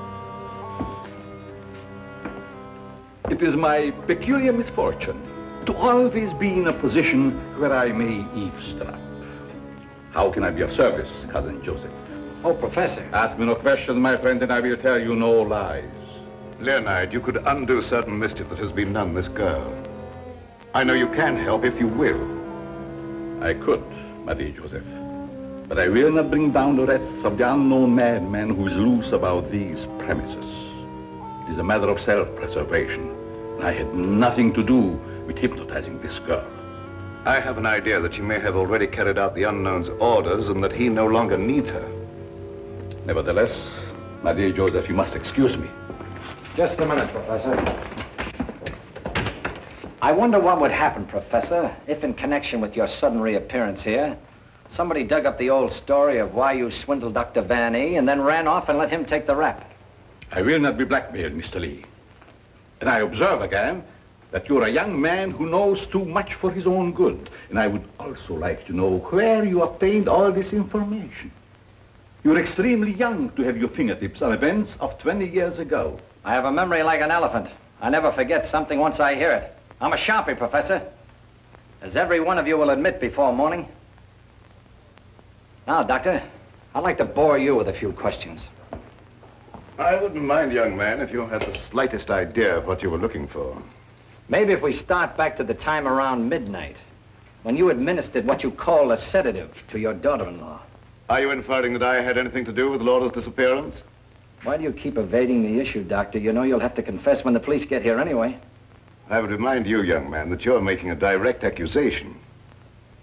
it is my peculiar misfortune to always be in a position where I may eavesdrop. How can I be of service, Cousin Joseph? Oh, Professor. Ask me no questions, my friend, and I will tell you no lies. Leonard, you could undo certain mischief that has been done this girl. I know you can help if you will. I could, my dear Joseph. But I will not bring down the wrath of the unknown madman who is loose about these premises. It is a matter of self-preservation. I had nothing to do with hypnotizing this girl. I have an idea that she may have already carried out the unknown's orders and that he no longer needs her. Nevertheless, my dear Joseph, you must excuse me. Just a minute, Professor. I wonder what would happen, Professor, if in connection with your sudden reappearance here, somebody dug up the old story of why you swindled Dr. Van E and then ran off and let him take the rap. I will not be blackmailed, Mr. Lee. And I observe again that you're a young man who knows too much for his own good. And I would also like to know where you obtained all this information. You're extremely young to have your fingertips on events of 20 years ago. I have a memory like an elephant. I never forget something once I hear it. I'm a sharpie, Professor, as every one of you will admit before morning. Now, Doctor, I'd like to bore you with a few questions. I wouldn't mind, young man, if you had the slightest idea of what you were looking for. Maybe if we start back to the time around midnight, when you administered what you call a sedative to your daughter-in-law. Are you inferring that I had anything to do with Laura's disappearance? Why do you keep evading the issue, Doctor? You know you'll have to confess when the police get here anyway. I would remind you, young man, that you're making a direct accusation,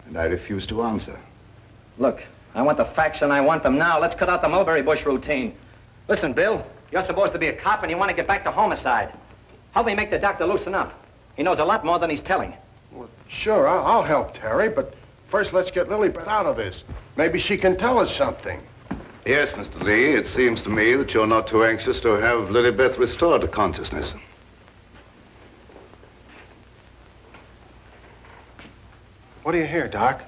and I refuse to answer. Look, I want the facts and I want them now. Let's cut out the mulberry bush routine. Listen, Bill, you're supposed to be a cop and you want to get back to homicide. Help me make the doctor loosen up. He knows a lot more than he's telling. Well, sure, I'll help Terry, but first let's get Lilybeth out of this. Maybe she can tell us something. Yes, Mr. Lee, it seems to me that you're not too anxious to have Lilybeth restored to consciousness. What do you hear, Doc?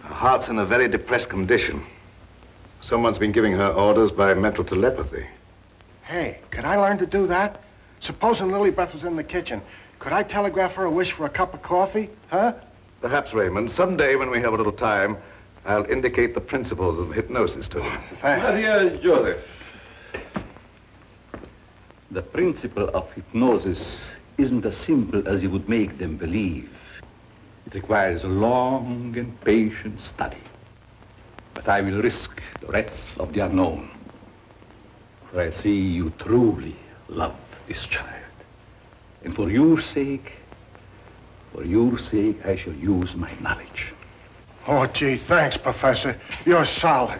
Her heart's in a very depressed condition. Someone's been giving her orders by mental telepathy. Hey, could I learn to do that? Supposing Lilybeth was in the kitchen, could I telegraph her a wish for a cup of coffee, huh? Perhaps, Raymond, someday when we have a little time, I'll indicate the principles of hypnosis to her. My dear Joseph, The principle of hypnosis isn't as simple as you would make them believe. It requires a long and patient study. But I will risk the rest of the unknown. For I see you truly love this child. And for your sake, I shall use my knowledge. Oh, gee, thanks, Professor. You're solid.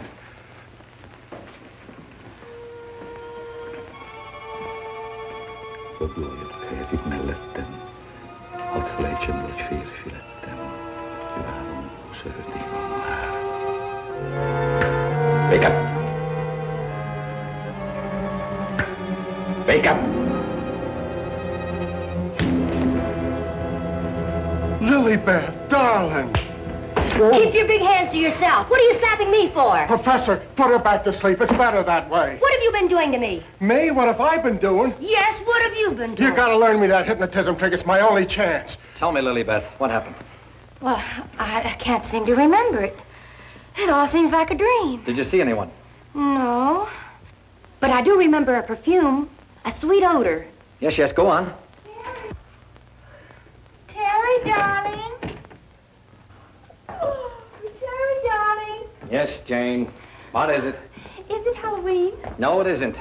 Så började färdigt med lätten. Allt flächen var kvirfiletten. Du var hon och söt i gång här. Wake up! Wake up! Lilybeth, darling. Keep your big hands to yourself. What are you slapping me for? Professor, put her back to sleep. It's better that way. What have you been doing to me? Me? What have I been doing? Yes, what have you been doing? You gotta learn me that hypnotism trick. It's my only chance. Tell me, Lilybeth, what happened? Well, I can't seem to remember it. It all seems like a dream. Did you see anyone? No. But I do remember a perfume, a sweet odor. Yes, go on. Terry, darling. Oh, Terry, darling. Yes, Jane. What is it? Is it Halloween? No, it isn't.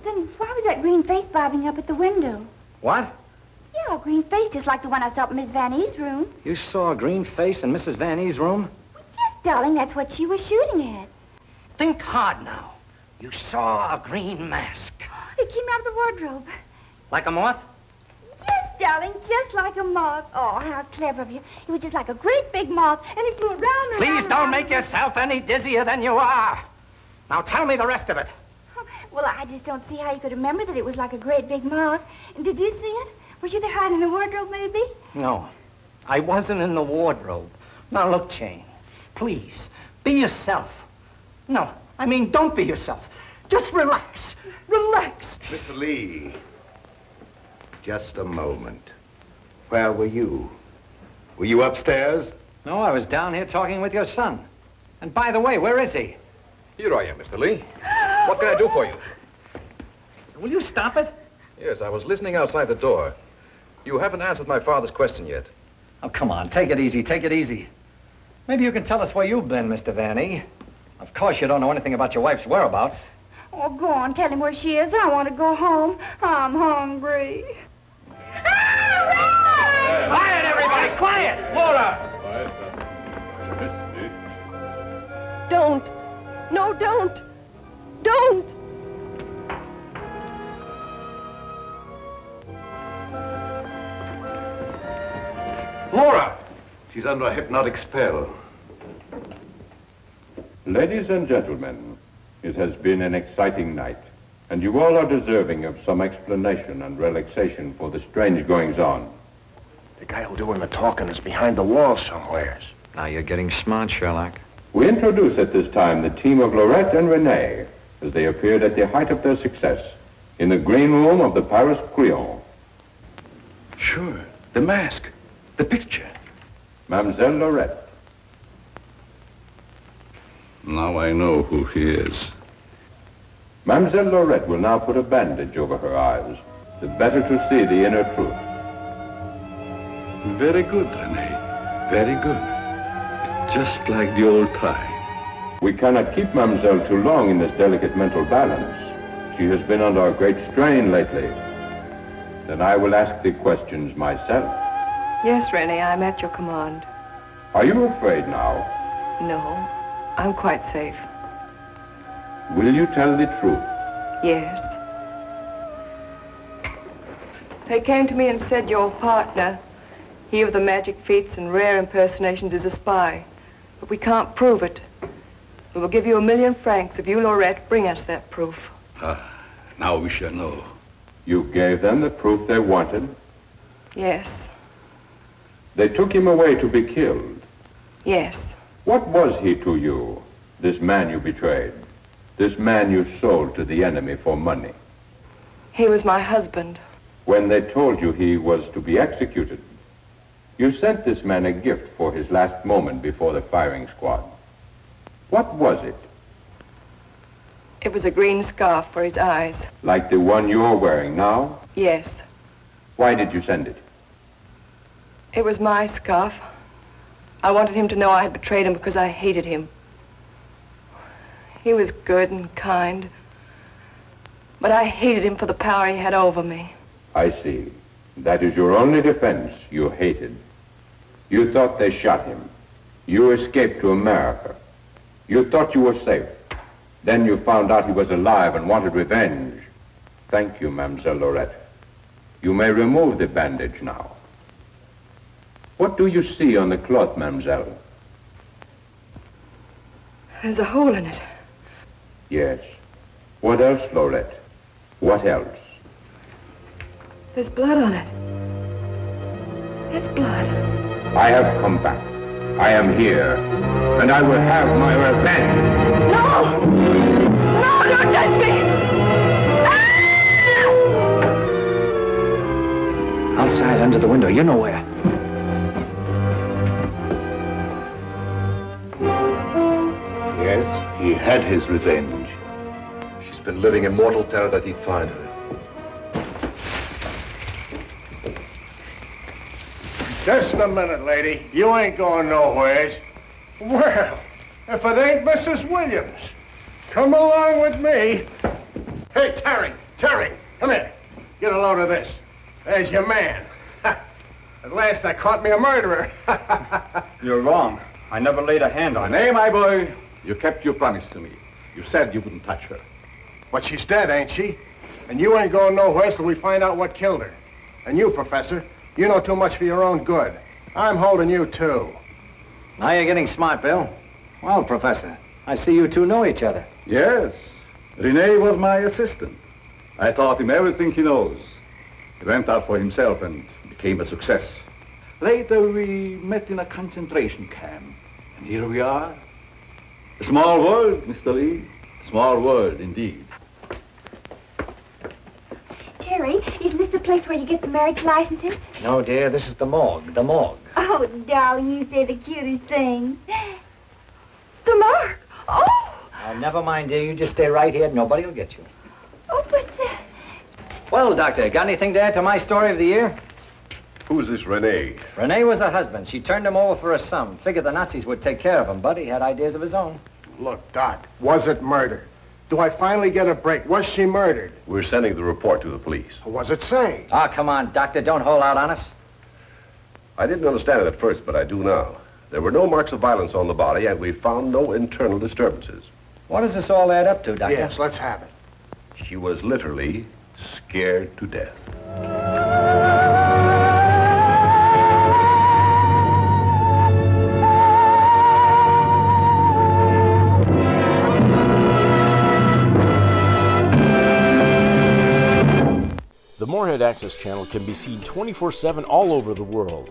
Then why was that green face bobbing up at the window? What? Yeah, a green face just like the one I saw in Miss Van E's room. You saw a green face in Mrs. Van E's room? Yes, darling, that's what she was shooting at. Think hard now. You saw a green mask. It came out of the wardrobe. Like a moth? Yes, darling, just like a moth. Oh, how clever of you. It was just like a great big moth, and it flew around and Please around, don't around. make yourself any dizzier than you are. Now tell me the rest of it. Well, I just don't see how you could remember that it was like a great big moth. And did you see it? Were you there hiding in the wardrobe, maybe? No, I wasn't in the wardrobe. Now look, Jane, please, be yourself. No, I mean, don't be yourself. Just relax. Relax. Mr. Lee, just a moment. Where were you? Were you upstairs? No, I was down here talking with your son. And by the way, where is he? Here I am, Mr. Lee. What can I do for you? Will you stop it? Yes, I was listening outside the door. You haven't answered my father's question yet. Oh, come on, take it easy, take it easy. Maybe you can tell us where you've been, Mr. Van E. Of course, you don't know anything about your wife's whereabouts. Oh, go on, tell him where she is. I want to go home. I'm hungry. Quiet, everybody, quiet! Laura! Don't. No, don't. Don't. Laura! She's under a hypnotic spell. Ladies and gentlemen, it has been an exciting night, and you all are deserving of some explanation and relaxation for the strange goings-on. The guy who's doing the talking is behind the wall somewheres. Now you're getting smart, Sherlock. We introduce at this time the team of Lorette and Renee as they appeared at the height of their success in the green room of the Paris Crillon. Sure, the mask, the picture. Mademoiselle Lorette. Now I know who she is. Mademoiselle Lorette will now put a bandage over her eyes, the better to see the inner truth. Very good, Renee. Very good. Just like the old time. We cannot keep Mademoiselle too long in this delicate mental balance. She has been under a great strain lately. Then I will ask the questions myself. Yes, Renee, I'm at your command. Are you afraid now? No, I'm quite safe. Will you tell the truth? Yes. They came to me and said your partner, he of the magic feats and rare impersonations, is a spy. But we can't prove it. We will give you 1,000,000 francs if you, Lorette, bring us that proof. Now we shall know. You gave them the proof they wanted? Yes. They took him away to be killed? Yes. What was he to you, this man you betrayed? This man you sold to the enemy for money? He was my husband. When they told you he was to be executed, you sent this man a gift for his last moment before the firing squad. What was it? It was a green scarf for his eyes. Like the one you're wearing now? Yes. Why did you send it? It was my scarf. I wanted him to know I had betrayed him because I hated him. He was good and kind, but I hated him for the power he had over me. I see. That is your only defense. You hated. You thought they shot him. You escaped to America. You thought you were safe. Then you found out he was alive and wanted revenge. Thank you, Mademoiselle Lorette. You may remove the bandage now. What do you see on the cloth, Mademoiselle? There's a hole in it. Yes. What else, Lorette? What else? There's blood on it. There's blood. I have come back. I am here. And I will have my revenge. No! No, don't touch me! Outside, under the window, you know where. Yes, he had his revenge. She's been living in mortal terror that he'd find her. Just a minute, lady. You ain't going nowheres. Well, if it ain't Mrs. Williams, come along with me. Hey, Terry, come here. Get a load of this. There's your man. At last I caught me a murderer. You're wrong. I never laid a hand on her. Nay, my boy, you kept your promise to me. You said you wouldn't touch her. But she's dead, ain't she? And you ain't going nowhere till we find out what killed her. And you, Professor, you know too much for your own good. I'm holding you, too. Now you're getting smart, Bill. Well, Professor, I see you two know each other. Yes. Rene was my assistant. I taught him everything he knows. He went out for himself and became a success. Later, we met in a concentration camp. And here we are. A small world, Mr. Lee. A small world, indeed. Terry, isn't this the place where you get the marriage licenses? No, dear, this is the morgue, the morgue. Oh, darling, you say the cutest things. The morgue? Oh! Now, never mind, dear, you just stay right here. Nobody will get you. Oh, but Well, Doctor, got anything to add to my story of the year? Who's this Rene? Rene was a husband. She turned him over for a sum. Figured the Nazis would take care of him, but he had ideas of his own. Look, Doc, was it murder? Do I finally get a break? Was she murdered? We're sending the report to the police. What does it say? Ah, come on, Doctor, don't hold out on us. I didn't understand it at first, but I do now. There were no marks of violence on the body, and we found no internal disturbances. What does this all add up to, Doctor? Yes, let's have it. She was literally scared to death. The Morehead Access channel can be seen 24/7 all over the world.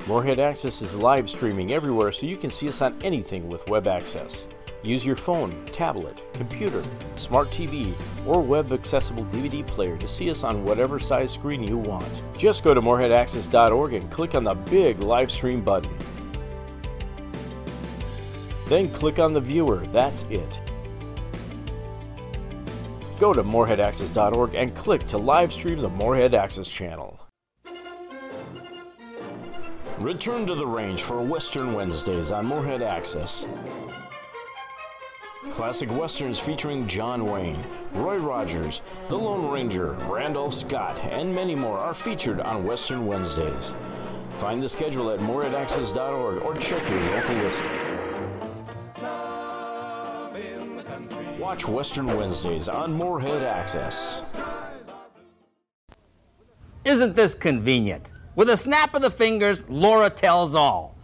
Morehead Access is live streaming everywhere, so you can see us on anything with web access. Use your phone, tablet, computer, smart TV, or web-accessible DVD player to see us on whatever size screen you want. Just go to moreheadaccess.org and click on the big live stream button. Then click on the viewer. That's it. Go to moreheadaccess.org and click to live stream the Morehead Access channel. Return to the range for Western Wednesdays on Morehead Access. Classic westerns featuring John Wayne, Roy Rogers, The Lone Ranger, Randolph Scott, and many more are featured on Western Wednesdays. Find the schedule at moreheadaccess.org or check your local listing. Watch Western Wednesdays on Morehead Access. Isn't this convenient? With a snap of the fingers, Laura tells all.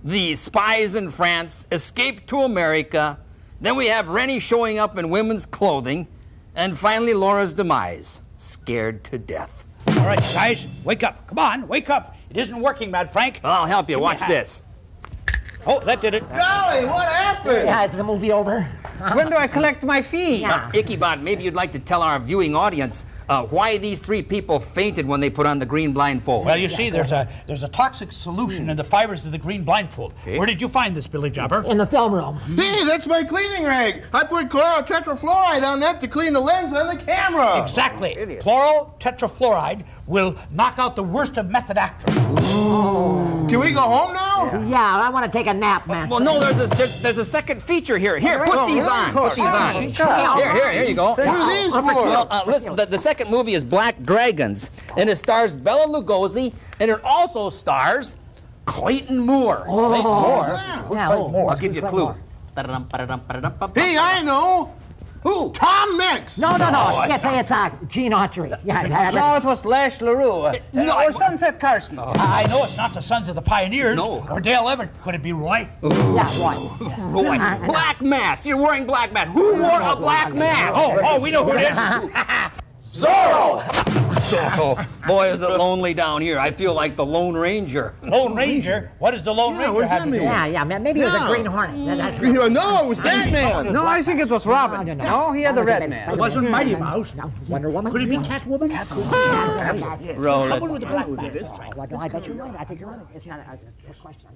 The spies in France escape to America. Then we have Rennie showing up in women's clothing. And finally, Laura's demise, scared to death. All right, guys, wake up. Come on, wake up. It isn't working, Mad Frank. I'll help you. Watch this. Oh, that did it. Golly, what happened? Yeah, is the movie over? When do I collect my fee? Ichabod, maybe you'd like to tell our viewing audience why these three people fainted when they put on the green blindfold. Well, you see, there's a toxic solution in the fibers of the green blindfold. Okay. Where did you find this, Billy Jobber? In the film room. Hey, that's my cleaning rag. I put chloral tetrafluoride on that to clean the lens on the camera. Exactly. Chloral tetrafluoride will knock out the worst of method actors. Can we go home now? Yeah, I want to take a nap, man. Well, no, there's a second feature here. Here, put these on. Put these on. Here you go. What are these for? Well, listen, the second movie is Black Dragons, and it stars Bela Lugosi, and it also stars Clayton Moore. Clayton Moore? Yeah, Moore. I'll give you a clue. Hey, I know. Who? Tom Mix. No. It's Gene Autry. No, it was Lash LaRue. Or Sunset Carson. I know it's not the Sons of the Pioneers. No. Or Dale Evans. Could it be Roy? Yeah, Roy. Roy. Black mask. You're wearing black mask. Who wore a black mask? Oh, we know who it is. Zorro! Zorro. Boy, is it lonely down here. I feel like the Lone Ranger. Lone Ranger? What does the Lone Ranger have to do with it? Yeah, maybe it was a Green Hornet. No, it was Batman. No, I think it was Robin. No, he had the red man. It wasn't Mighty Mouse. No, Wonder Woman. Could it be Catwoman? Roll it. Someone with the black mask. I bet you're right. I think you're right. It's not a question.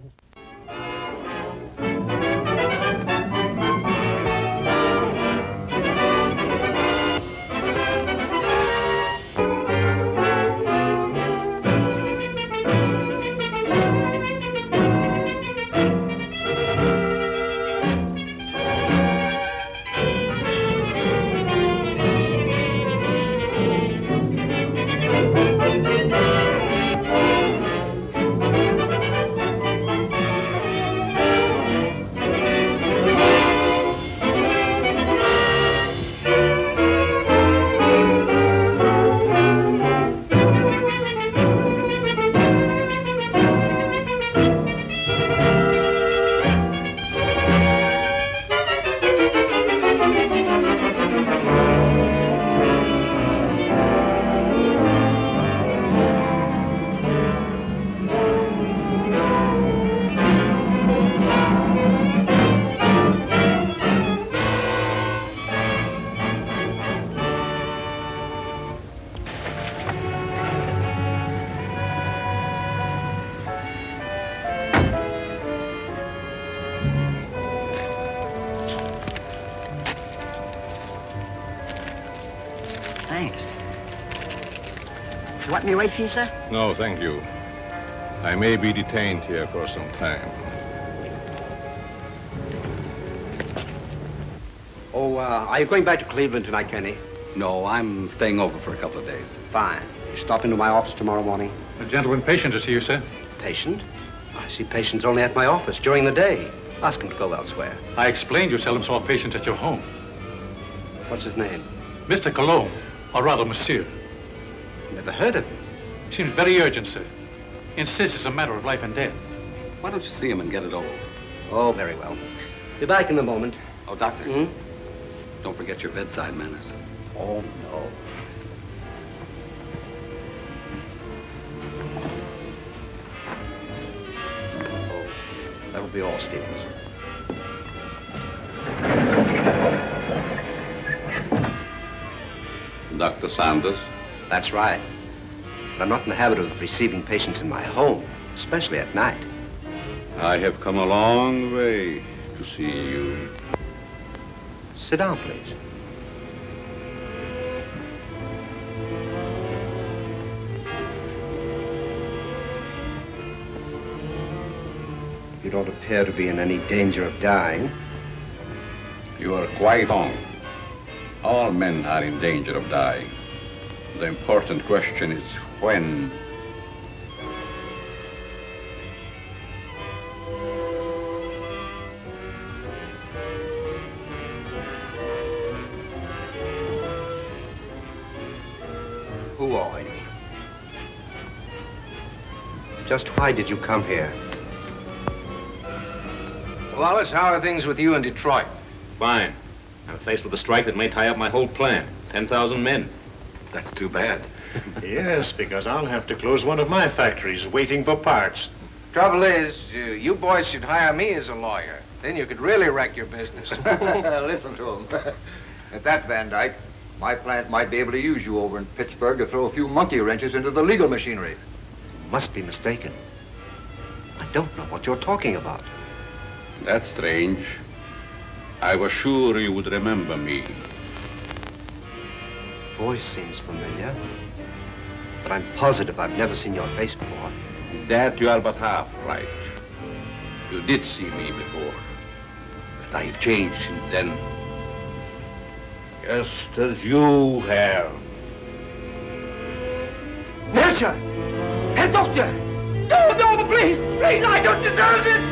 Thanks. You want me to wait for you, sir? No, thank you. I may be detained here for some time. Oh, are you going back to Cleveland tonight, Kenny? No, I'm staying over for a couple of days. Fine. You stop into my office tomorrow morning? A gentleman patient to see you, sir. Patient? I see patients only at my office during the day. Ask him to go elsewhere. I explained you seldom saw patients at your home. What's his name? Mr. Cologne, or rather, Monsieur. Never heard of him. Seems very urgent, sir. Insists it's a matter of life and death. Why don't you see him and get it over? Oh, very well. Be back in a moment. Oh, Doctor. Don't forget your bedside manners. Oh, no. Oh, that will be all, Stevens. Dr. Sanders? That's right. But I'm not in the habit of receiving patients in my home, especially at night. I have come a long way to see you. Sit down, please. You don't appear to be in any danger of dying. You are quite wrong. All men are in danger of dying. The important question is when. Who are you? Just why did you come here? Wallace, how are things with you in Detroit? Fine. I'm faced with a strike that may tie up my whole plan. 10,000 men. That's too bad. Yes, because I'll have to close one of my factories waiting for parts. Trouble is, you boys should hire me as a lawyer. Then you could really wreck your business. Listen to him. At that, Van Dyke, my plant might be able to use you over in Pittsburgh to throw a few monkey wrenches into the legal machinery. You must be mistaken. I don't know what you're talking about. That's strange. I was sure you would remember me. Voice seems familiar, but I'm positive I've never seen your face before. That you are but half right. You did see me before, but I've changed since then. Just as you have. Melcher! Herr Doctor! No, please! Please, I don't deserve this!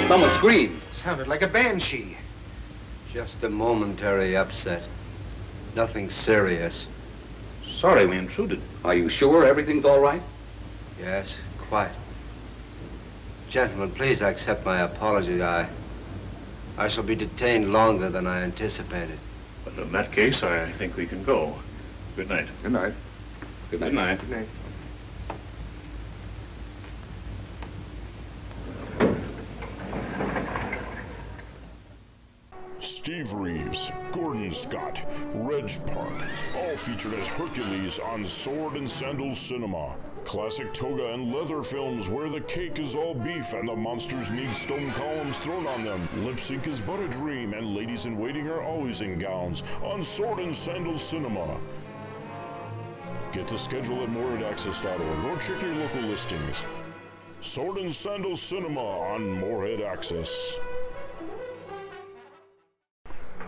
Someone screamed. Sounded like a banshee. Just a momentary upset. Nothing serious. Sorry we intruded. Are you sure everything's all right? Yes, quite. Gentlemen, please accept my apology. I shall be detained longer than I anticipated. But in that case, I think we can go. Good night. Good night. Good night. Good night. Good night. Steve Reeves, Gordon Scott, Reg Park, all featured as Hercules on Sword and Sandals Cinema. Classic toga and leather films where the cake is all beef and the monsters need stone columns thrown on them. Lip sync is but a dream and ladies in waiting are always in gowns on Sword and Sandals Cinema. Get the schedule at moreheadaccess.org or check your local listings. Sword and Sandals Cinema on Morehead Access.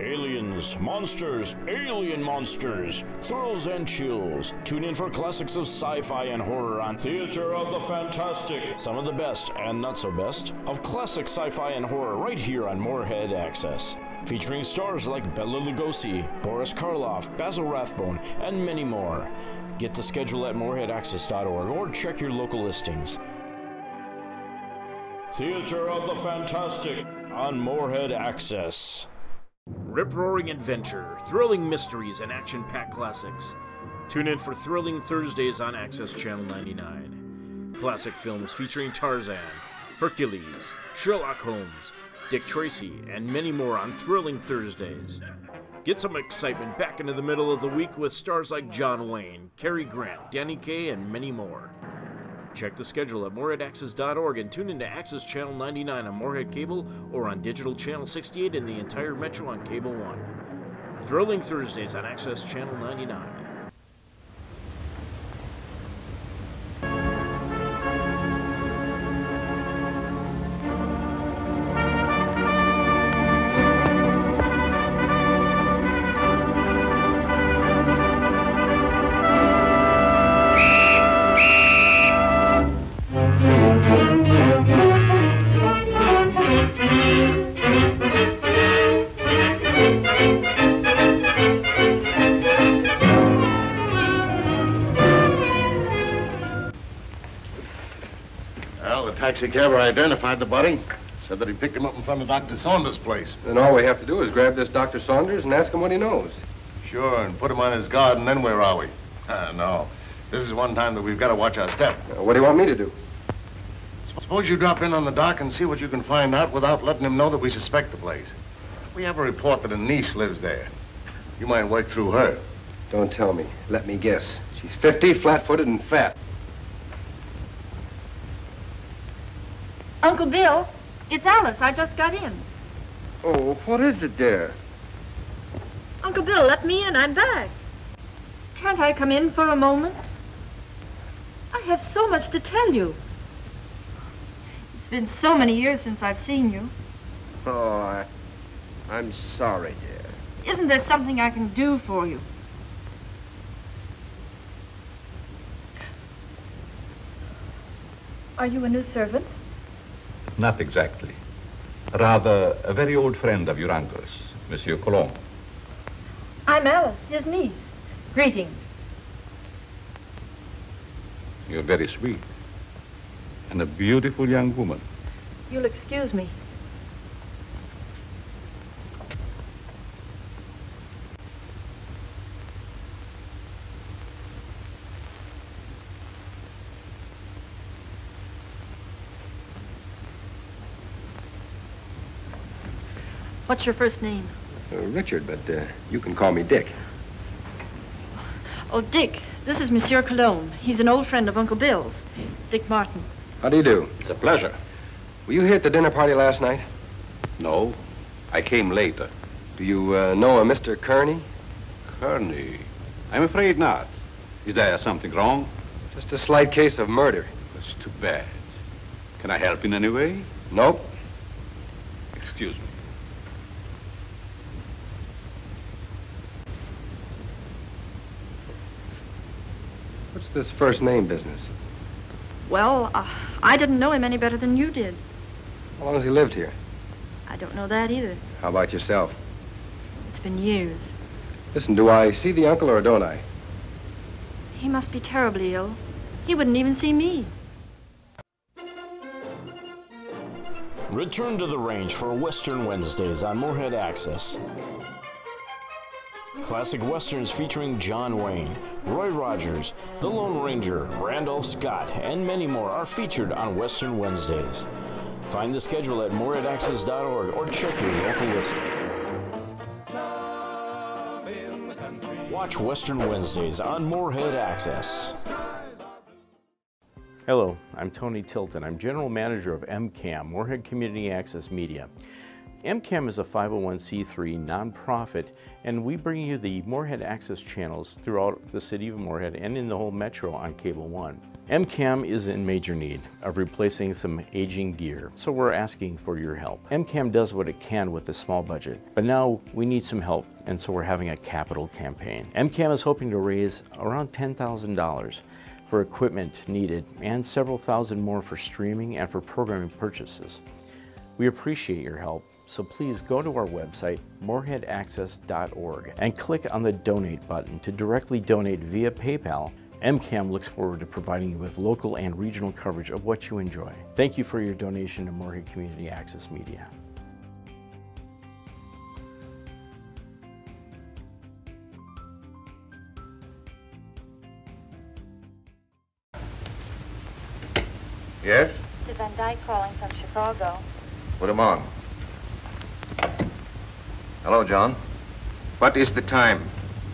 Aliens, monsters, alien monsters, thrills and chills. Tune in for classics of sci-fi and horror on Theater of the Fantastic. Some of the best and not so best of classic sci-fi and horror right here on Morehead Access. Featuring stars like Bela Lugosi, Boris Karloff, Basil Rathbone, and many more. Get the schedule at moreheadaccess.org or check your local listings. Theater of the Fantastic on Morehead Access. Rip-roaring adventure, thrilling mysteries, and action-packed classics. Tune in for Thrilling Thursdays on Access Channel 99. Classic films featuring Tarzan, Hercules, Sherlock Holmes, Dick Tracy, and many more on Thrilling Thursdays. Get some excitement back into the middle of the week with stars like John Wayne, Cary Grant, Danny Kaye, and many more. Check the schedule at moreheadaccess.org and tune into Access Channel 99 on Morehead Cable or on Digital Channel 68 in the entire Metro on Cable 1. Thrilling Thursdays on Access Channel 99. Taxicabber identified the body. Said that he picked him up in front of Dr. Saunders' place. Then all we have to do is grab this Dr. Saunders and ask him what he knows. Sure, and put him on his guard, and then where are we? No. This is one time that we've got to watch our step. What do you want me to do? Suppose you drop in on the dock and see what you can find out without letting him know that we suspect the place. We have a report that a niece lives there. You might work through her. Don't tell me. Let me guess. She's 50, flat-footed, and fat. Uncle Bill, it's Alice. I just got in. Oh, what is it, dear? Uncle Bill, let me in. I'm back. Can't I come in for a moment? I have so much to tell you. It's been so many years since I've seen you. Oh, I'm sorry, dear. Isn't there something I can do for you? Are you a new servant? Not exactly. Rather, a very old friend of your uncle's, Monsieur Colomb. I'm Alice, his niece. Greetings. You're very sweet. And a beautiful young woman. You'll excuse me. What's your first name? Richard, but you can call me Dick. Oh, Dick, this is Monsieur Cologne. He's an old friend of Uncle Bill's, Dick Martin. How do you do? It's a pleasure. Were you here at the dinner party last night? No, I came later. Do you know a Mr. Kearney? Kearney? I'm afraid not. Is there something wrong? Just a slight case of murder. That's too bad. Can I help in any way? Nope. Excuse me. What's this first name business? Well, I didn't know him any better than you did. How long has he lived here? I don't know that either. How about yourself? It's been years. Listen, do I see the uncle or don't I? He must be terribly ill. He wouldn't even see me. Return to the range for Western Wednesdays on Moorhead Access. Classic westerns featuring John Wayne, Roy Rogers, The Lone Ranger, Randolph Scott, and many more are featured on Western Wednesdays. Find the schedule at moorheadaccess.org or check your local listing. Watch Western Wednesdays on Moorhead Access. Hello, I'm Tony Tilton. I'm General Manager of MCAM, Moorhead Community Access Media. MCAM is a 501c3 nonprofit, and we bring you the Moorhead Access channels throughout the city of Moorhead and in the whole metro on Cable One. MCAM is in major need of replacing some aging gear, so we're asking for your help. MCAM does what it can with a small budget, but now we need some help, and so we're having a capital campaign. MCAM is hoping to raise around $10,000 for equipment needed and several thousand more for streaming and for programming purchases. We appreciate your help. So please go to our website, moorheadaccess.org, and click on the Donate button to directly donate via PayPal. MCAM looks forward to providing you with local and regional coverage of what you enjoy. Thank you for your donation to Moorhead Community Access Media. Yes? Mr. Van Dyke calling from Chicago. Put him on. Hello, John. What is the time?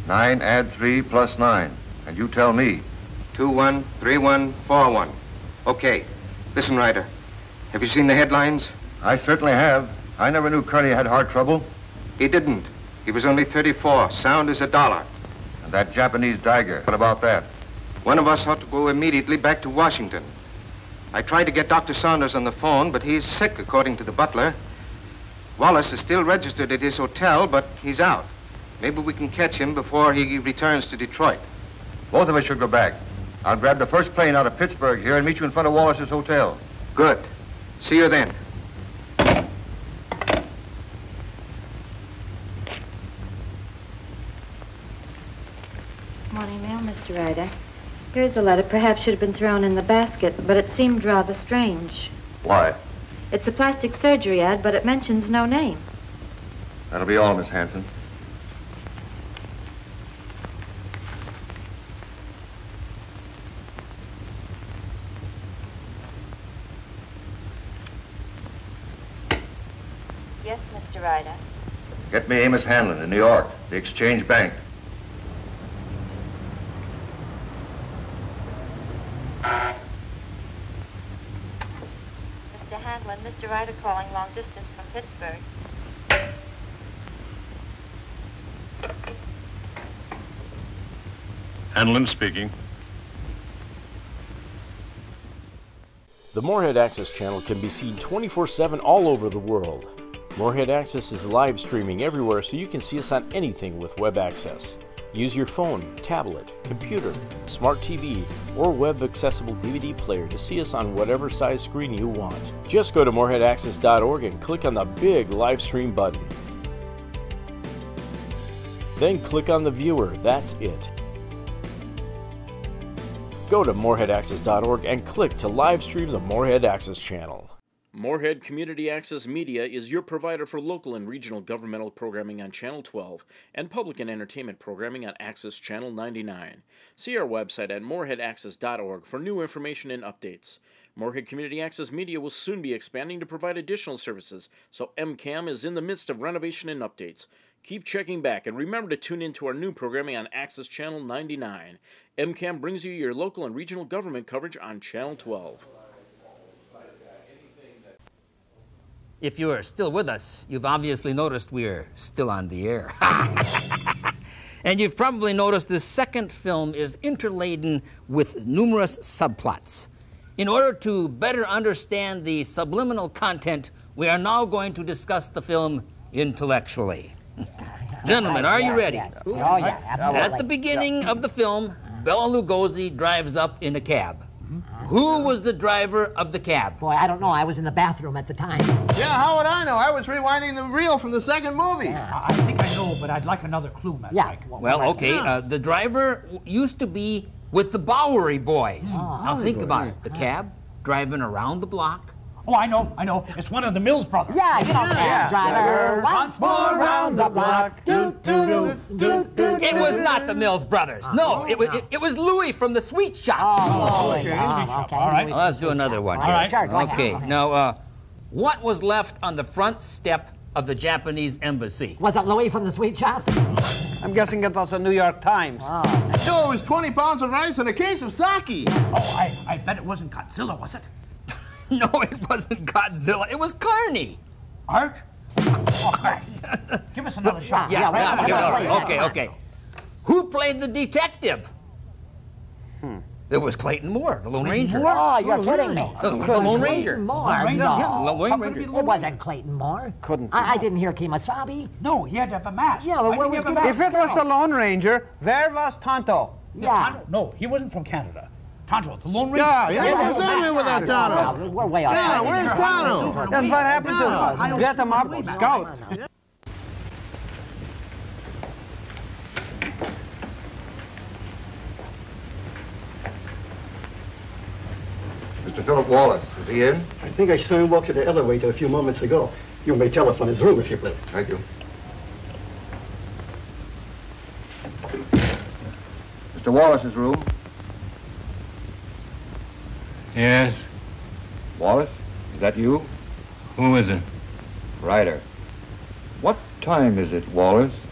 9 add 3 plus 9. And you tell me. 213141. Okay. Listen, Ryder. Have you seen the headlines? I certainly have. I never knew Kearney had heart trouble. He didn't. He was only 34, sound as a dollar. And that Japanese dagger, what about that? One of us ought to go immediately back to Washington. I tried to get Dr. Saunders on the phone, but he's sick, according to the butler. Wallace is still registered at his hotel, but he's out. Maybe we can catch him before he returns to Detroit. Both of us should go back. I'll grab the first plane out of Pittsburgh here and meet you in front of Wallace's hotel. Good. See you then. Morning mail, Mr. Ryder. Here's a letter. Perhaps should have been thrown in the basket, but it seemed rather strange. Why? It's a plastic surgery ad, but it mentions no name. That'll be all, Miss Hanson. Yes, Mr. Ryder. Get me Amos Hanlon in New York, the Exchange Bank. Mr. Hanlon, Mr. Ryder calling long distance from Pittsburgh. Hanlon speaking. The Moorhead Access channel can be seen 24/7 all over the world. Moorhead Access is live streaming everywhere, so you can see us on anything with web access. Use your phone, tablet, computer, smart TV, or web-accessible DVD player to see us on whatever size screen you want. Just go to moorheadaccess.org and click on the big live stream button. Then click on the viewer. That's it. Go to moorheadaccess.org and click to live stream the Moorhead Access channel. Moorhead Community Access Media is your provider for local and regional governmental programming on Channel 12 and public and entertainment programming on Access Channel 99. See our website at moorheadaccess.org for new information and updates. Moorhead Community Access Media will soon be expanding to provide additional services, so MCAM is in the midst of renovation and updates. Keep checking back and remember to tune in to our new programming on Access Channel 99. MCAM brings you your local and regional government coverage on Channel 12. If you are still with us, you've obviously noticed we're still on the air. And you've probably noticed this second film is interladen with numerous subplots. In order to better understand the subliminal content, we are now going to discuss the film intellectually. Gentlemen, are you ready? Yes. Oh, yeah, absolutely. At the beginning of the film, Bela Lugosi drives up in a cab. Who was the driver of the cab? Boy, I don't know. I was in the bathroom at the time. Yeah, how would I know? I was rewinding the reel from the second movie. I think I know, but I'd like another clue, Matt. Yeah. Well, okay. The driver used to be with the Bowery Boys. Now think about it. The cab driving around the block. Oh, I know. It's one of the Mills brothers. Yeah, you know, cab driver, once more round the block. It was not the Mills brothers. No, it was Louis from the Sweet Shop. Oh, okay. All right. Well, let's do another one here. All right. Sure, go ahead. Okay. Now, what was left on the front step of the Japanese embassy? Was it Louis from the Sweet Shop? I'm guessing it was the New York Times. No, it was 20 pounds of rice and a case of sake. Oh, I bet it wasn't Godzilla, was it? No, it wasn't Godzilla. It was Carney. Art? Give us another shot. Okay. Who played the detective? It was Clayton Moore, the Lone Ranger. Oh, you're kidding me. The Lone Ranger. Moore? Yeah, Lone Ranger. It wasn't Clayton Moore. Couldn't be. I didn't hear Kemosabe. No, he had to have a mask. Yeah, but where was Kemosabe? If it was the Lone Ranger, where was Tonto? Yeah. No, he wasn't from Canada. Tonto, the Lone Ranger. Yeah, what's happening with that Tonto? We're way off. Yeah, where's Tonto? That's what happened to him. Get him up, Scout. Mr. Philip Wallace, is he in? I think I saw him walk to the elevator a few moments ago. You may telephone his room if you please. Thank you. Mr. Wallace's room. Yes? Wallace, is that you? Who is it? Ryder. What time is it, Wallace?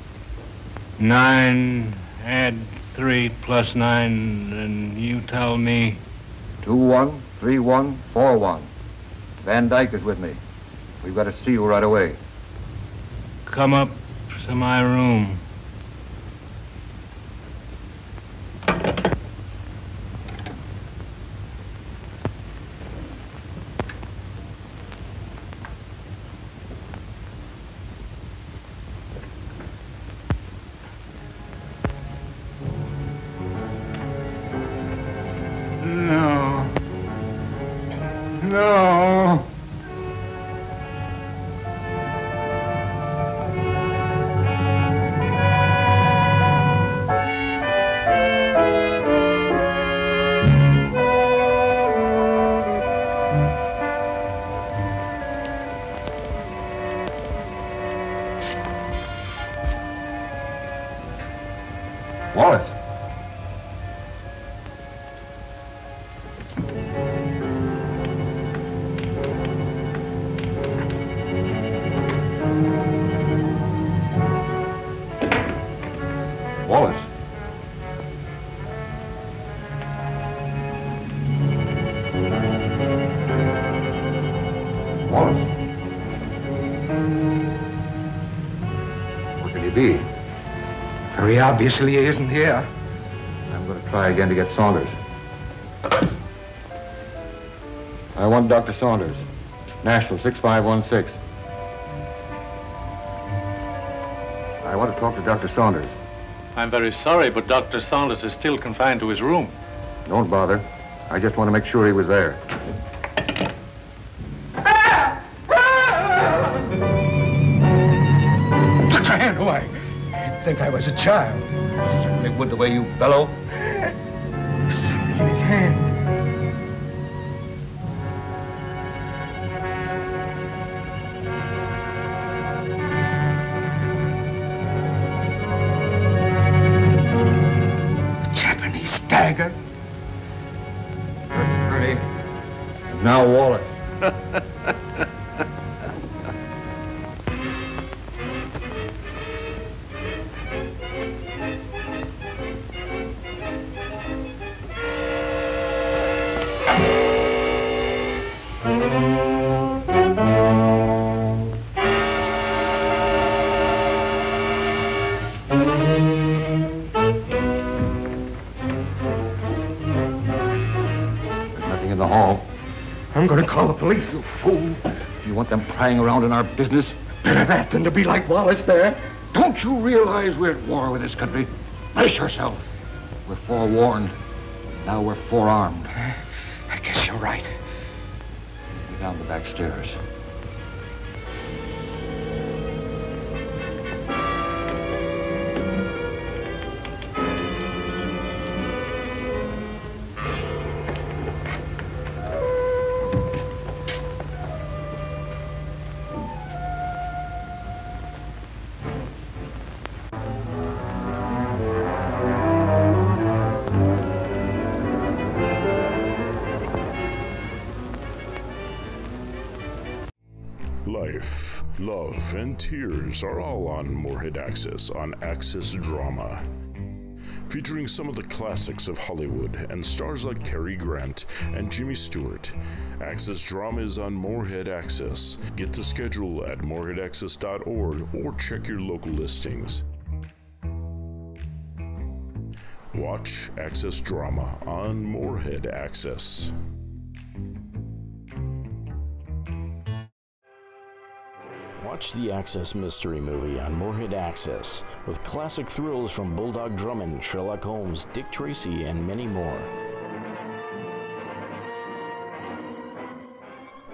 9, add 3 plus 9, and you tell me. 213141. Van Dyke is with me. We've got to see you right away. Come up to my room. No. Wallace. Wallace. Wallace. Where could he be? Very obviously he isn't here. I'm going to try again to get Saunders. I want Dr. Saunders. National 6516. I want to talk to Dr. Saunders. I'm very sorry, but Dr. Saunders is still confined to his room. Don't bother. I just want to make sure he was there. Put your hand away. You'd think I was a child. Certainly would the way you bellow. Something in his hand. Now, Wallace. In the hall. I'm going to call the police. You fool. You want them prying around in our business? Better that than to be like Wallace there. Don't you realize we're at war with this country? Brace yourself. We're forewarned. Now we're forearmed. I guess you're right. Go down the back stairs. Life, love, and tears are all on Moorhead Access on Access Drama. Featuring some of the classics of Hollywood and stars like Cary Grant and Jimmy Stewart. Access Drama is on Moorhead Access. Get the schedule at moorheadaccess.org or check your local listings. Watch Access Drama on Moorhead Access. Watch the Access Mystery Movie on Moorhead Access, with classic thrills from Bulldog Drummond, Sherlock Holmes, Dick Tracy, and many more.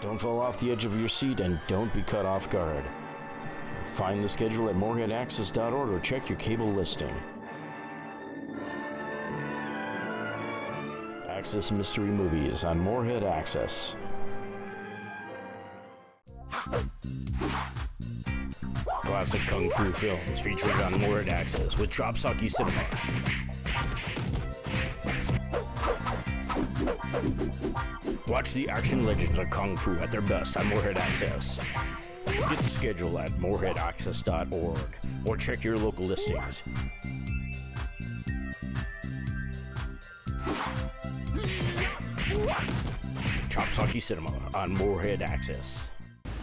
Don't fall off the edge of your seat and don't be caught off guard. Find the schedule at moorheadaccess.org or check your cable listing. Access Mystery Movies on Moorhead Access. Classic Kung Fu films featured on Moorhead Access with Chopsaki Cinema. Watch the action legends of Kung Fu at their best on Moorhead Access. Get the schedule at moorheadaccess.org or check your local listings. Chopsaki Cinema on Moorhead Access.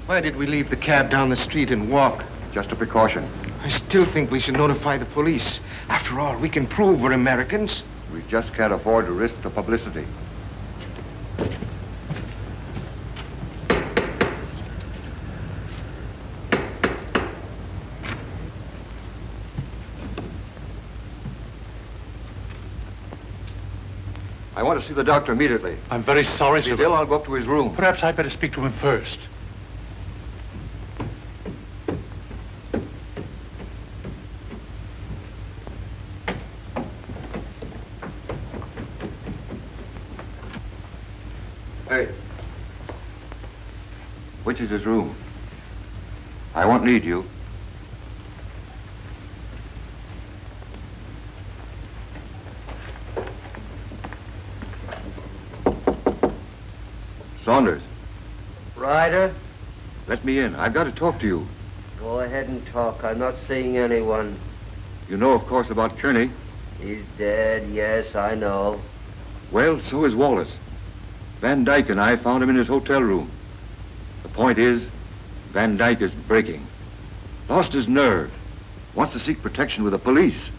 Why did we leave the cab down the street and walk? Just a precaution. I still think we should notify the police. After all, we can prove we're Americans. We just can't afford to risk the publicity. I want to see the doctor immediately. I'm very sorry, sir. If he's ill, I'll go up to his room. Perhaps I'd better speak to him first. Hey. Which is his room? I won't need you. Saunders. Ryder? Let me in. I've got to talk to you. Go ahead and talk. I'm not seeing anyone. You know, of course, about Kearney. He's dead, yes, I know. Well, so is Wallace. Van Dyke and I found him in his hotel room. The point is, Van Dyke is breaking. Lost his nerve. Wants to seek protection with the police.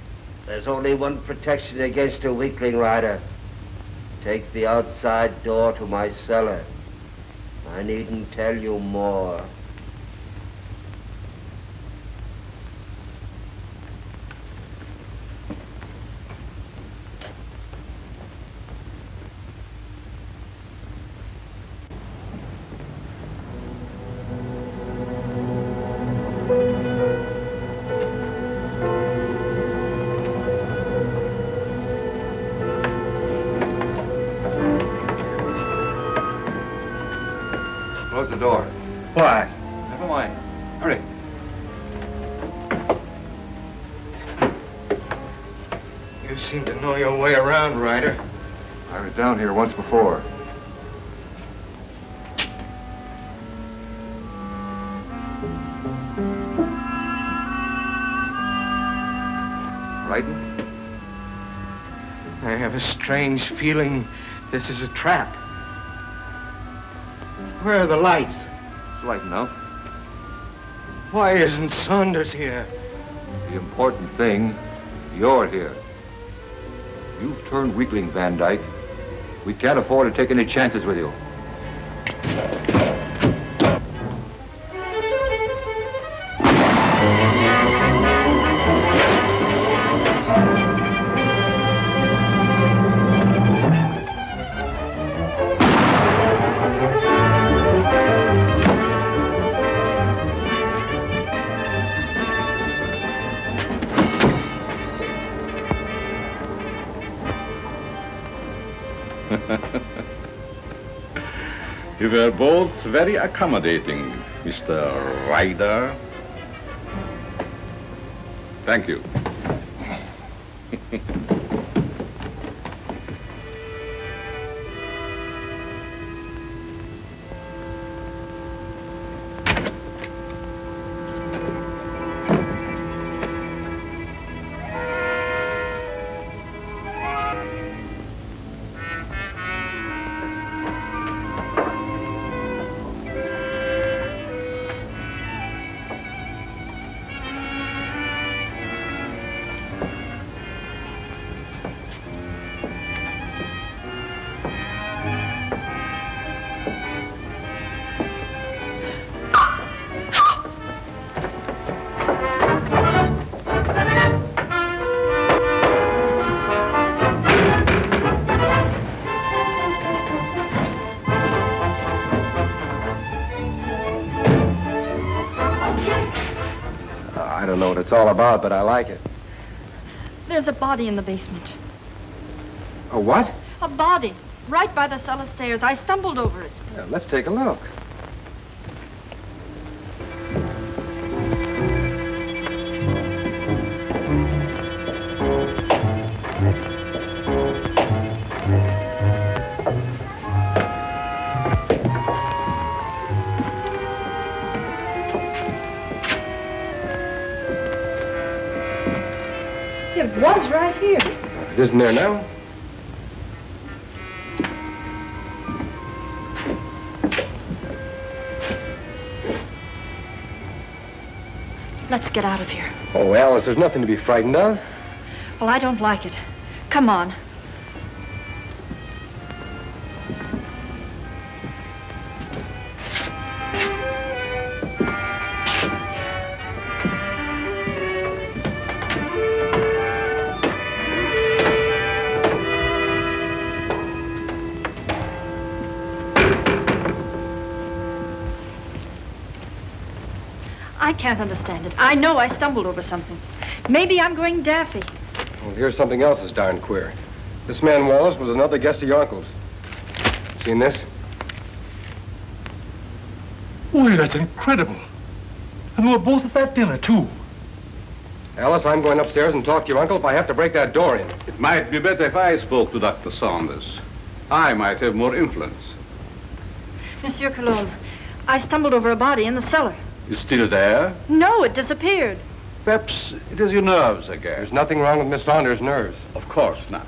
There's only one protection against a weakling, Ryder. Take the outside door to my cellar. I needn't tell you more. Close the door. Why? Never mind. Hurry. You seem to know your way around, Ryder. I was down here once before. frightened? I have a strange feeling this is a trap. Where are the lights? It's light enough. Why isn't Saunders here? The important thing, you're here. You've turned weakling, Van Dyke. We can't afford to take any chances with you. You were both very accommodating, Mr. Ryder. Thank you. I don't know what it's all about, but I like it. There's a body in the basement. A what? A body. Right by the cellar stairs. I stumbled over it. Yeah, let's take a look. It was right here. It isn't there now? Let's get out of here. Oh, Alice, there's nothing to be frightened of. Well, I don't like it. Come on. I can't understand it. I know I stumbled over something. Maybe I'm going daffy. Well, here's something else that's darn queer. This man Wallace was another guest of your uncle's. Seen this? Why, that's incredible. And we were both at that dinner, too. Alice, I'm going upstairs and talk to your uncle if I have to break that door in. It might be better if I spoke to Dr. Saunders. I might have more influence. Monsieur Cologne, I stumbled over a body in the cellar. You still there? No, it disappeared. Perhaps it is your nerves again. There's nothing wrong with Miss Saunders' nerves. Of course not.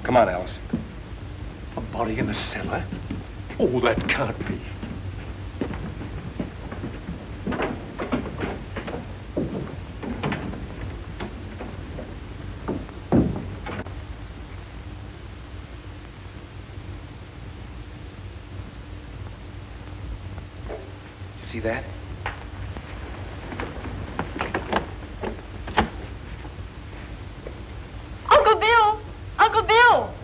Come on, Alice. A body in the cellar? Oh, that can't be. You see that? Uncle Bill! Uncle Bill!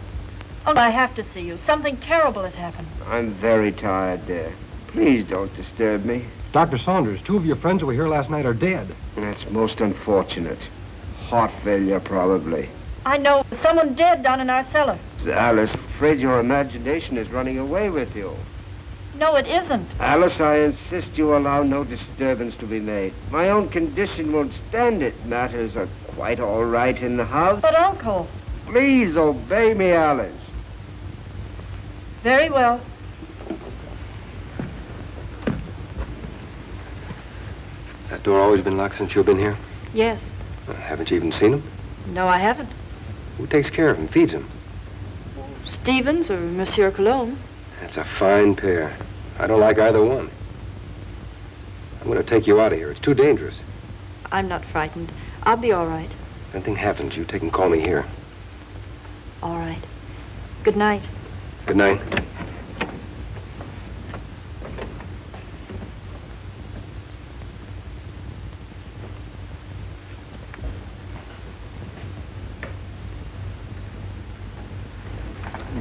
Oh, I have to see you. Something terrible has happened. I'm very tired, dear. Please don't disturb me. Dr. Saunders, two of your friends who were here last night are dead. That's most unfortunate. Heart failure, probably. I know. Someone dead down in our cellar. Alice, I'm afraid your imagination is running away with you. No, it isn't. Alice, I insist you allow no disturbance to be made. My own condition won't stand it. Matters are quite all right in the house. But, Uncle... Please obey me, Alice. Very well. Has that door always been locked since you've been here? Yes. Haven't you even seen him? No, I haven't. Who takes care of him, feeds him? Stevens or Monsieur Cologne. That's a fine pair. I don't like either one. I'm going to take you out of here. It's too dangerous. I'm not frightened. I'll be all right. If anything happens, you take and call me here. All right. Good night. Good night.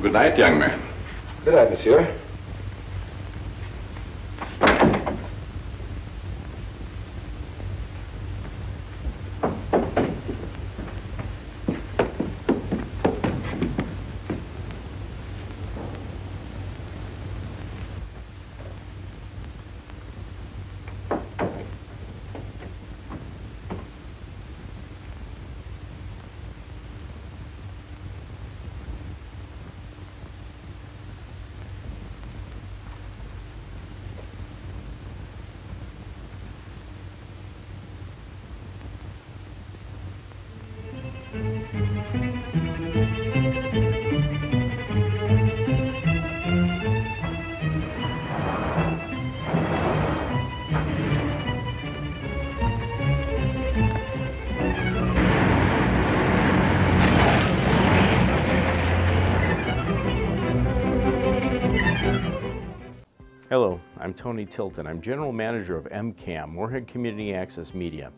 Good night, young man. Good night, monsieur. Hello, I'm Tony Tilton. I'm General Manager of MCAM, Moorhead Community Access Media.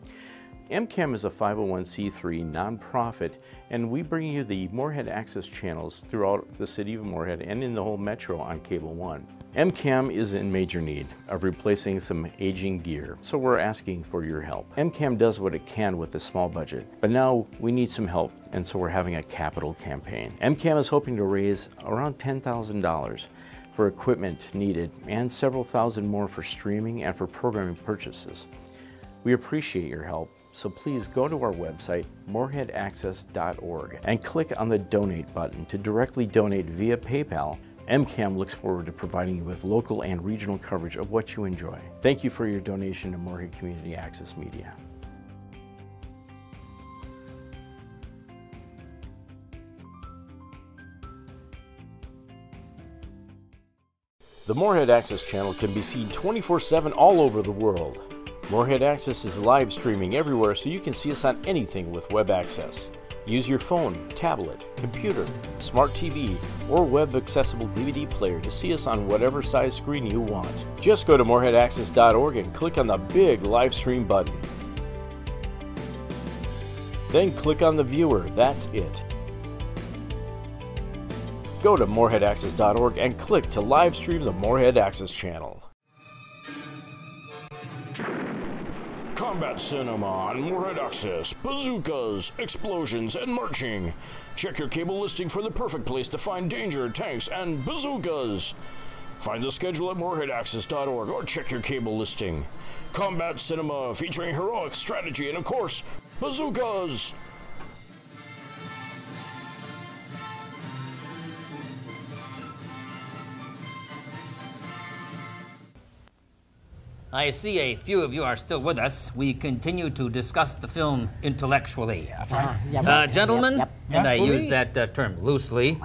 MCAM is a 501c3 nonprofit, and we bring you the Moorhead Access channels throughout the city of Moorhead and in the whole metro on Cable One. MCAM is in major need of replacing some aging gear, so we're asking for your help. MCAM does what it can with a small budget, but now we need some help, and so we're having a capital campaign. MCAM is hoping to raise around $10,000 for equipment needed and several thousand more for streaming and for programming purchases. We appreciate your help, so please go to our website, moorheadaccess.org, and click on the donate button to directly donate via PayPal. MCAM looks forward to providing you with local and regional coverage of what you enjoy. Thank you for your donation to Moorhead Community Access Media. The Moorhead Access channel can be seen 24/7 all over the world. Moorhead Access is live streaming everywhere, so you can see us on anything with web access. Use your phone, tablet, computer, smart TV, or web-accessible DVD player to see us on whatever size screen you want. Just go to moorheadaccess.org and click on the big live stream button. Then click on the viewer, that's it. Go to moorheadaccess.org and click to live stream the Moorhead Access channel. Combat cinema on Moorhead Access, bazookas, explosions, and marching. Check your cable listing for the perfect place to find danger, tanks, and bazookas. Find the schedule at moorheadaccess.org or check your cable listing. Combat cinema featuring heroic strategy and, of course, bazookas. I see a few of you are still with us. We continue to discuss the film intellectually. Gentlemen, and I use that term loosely.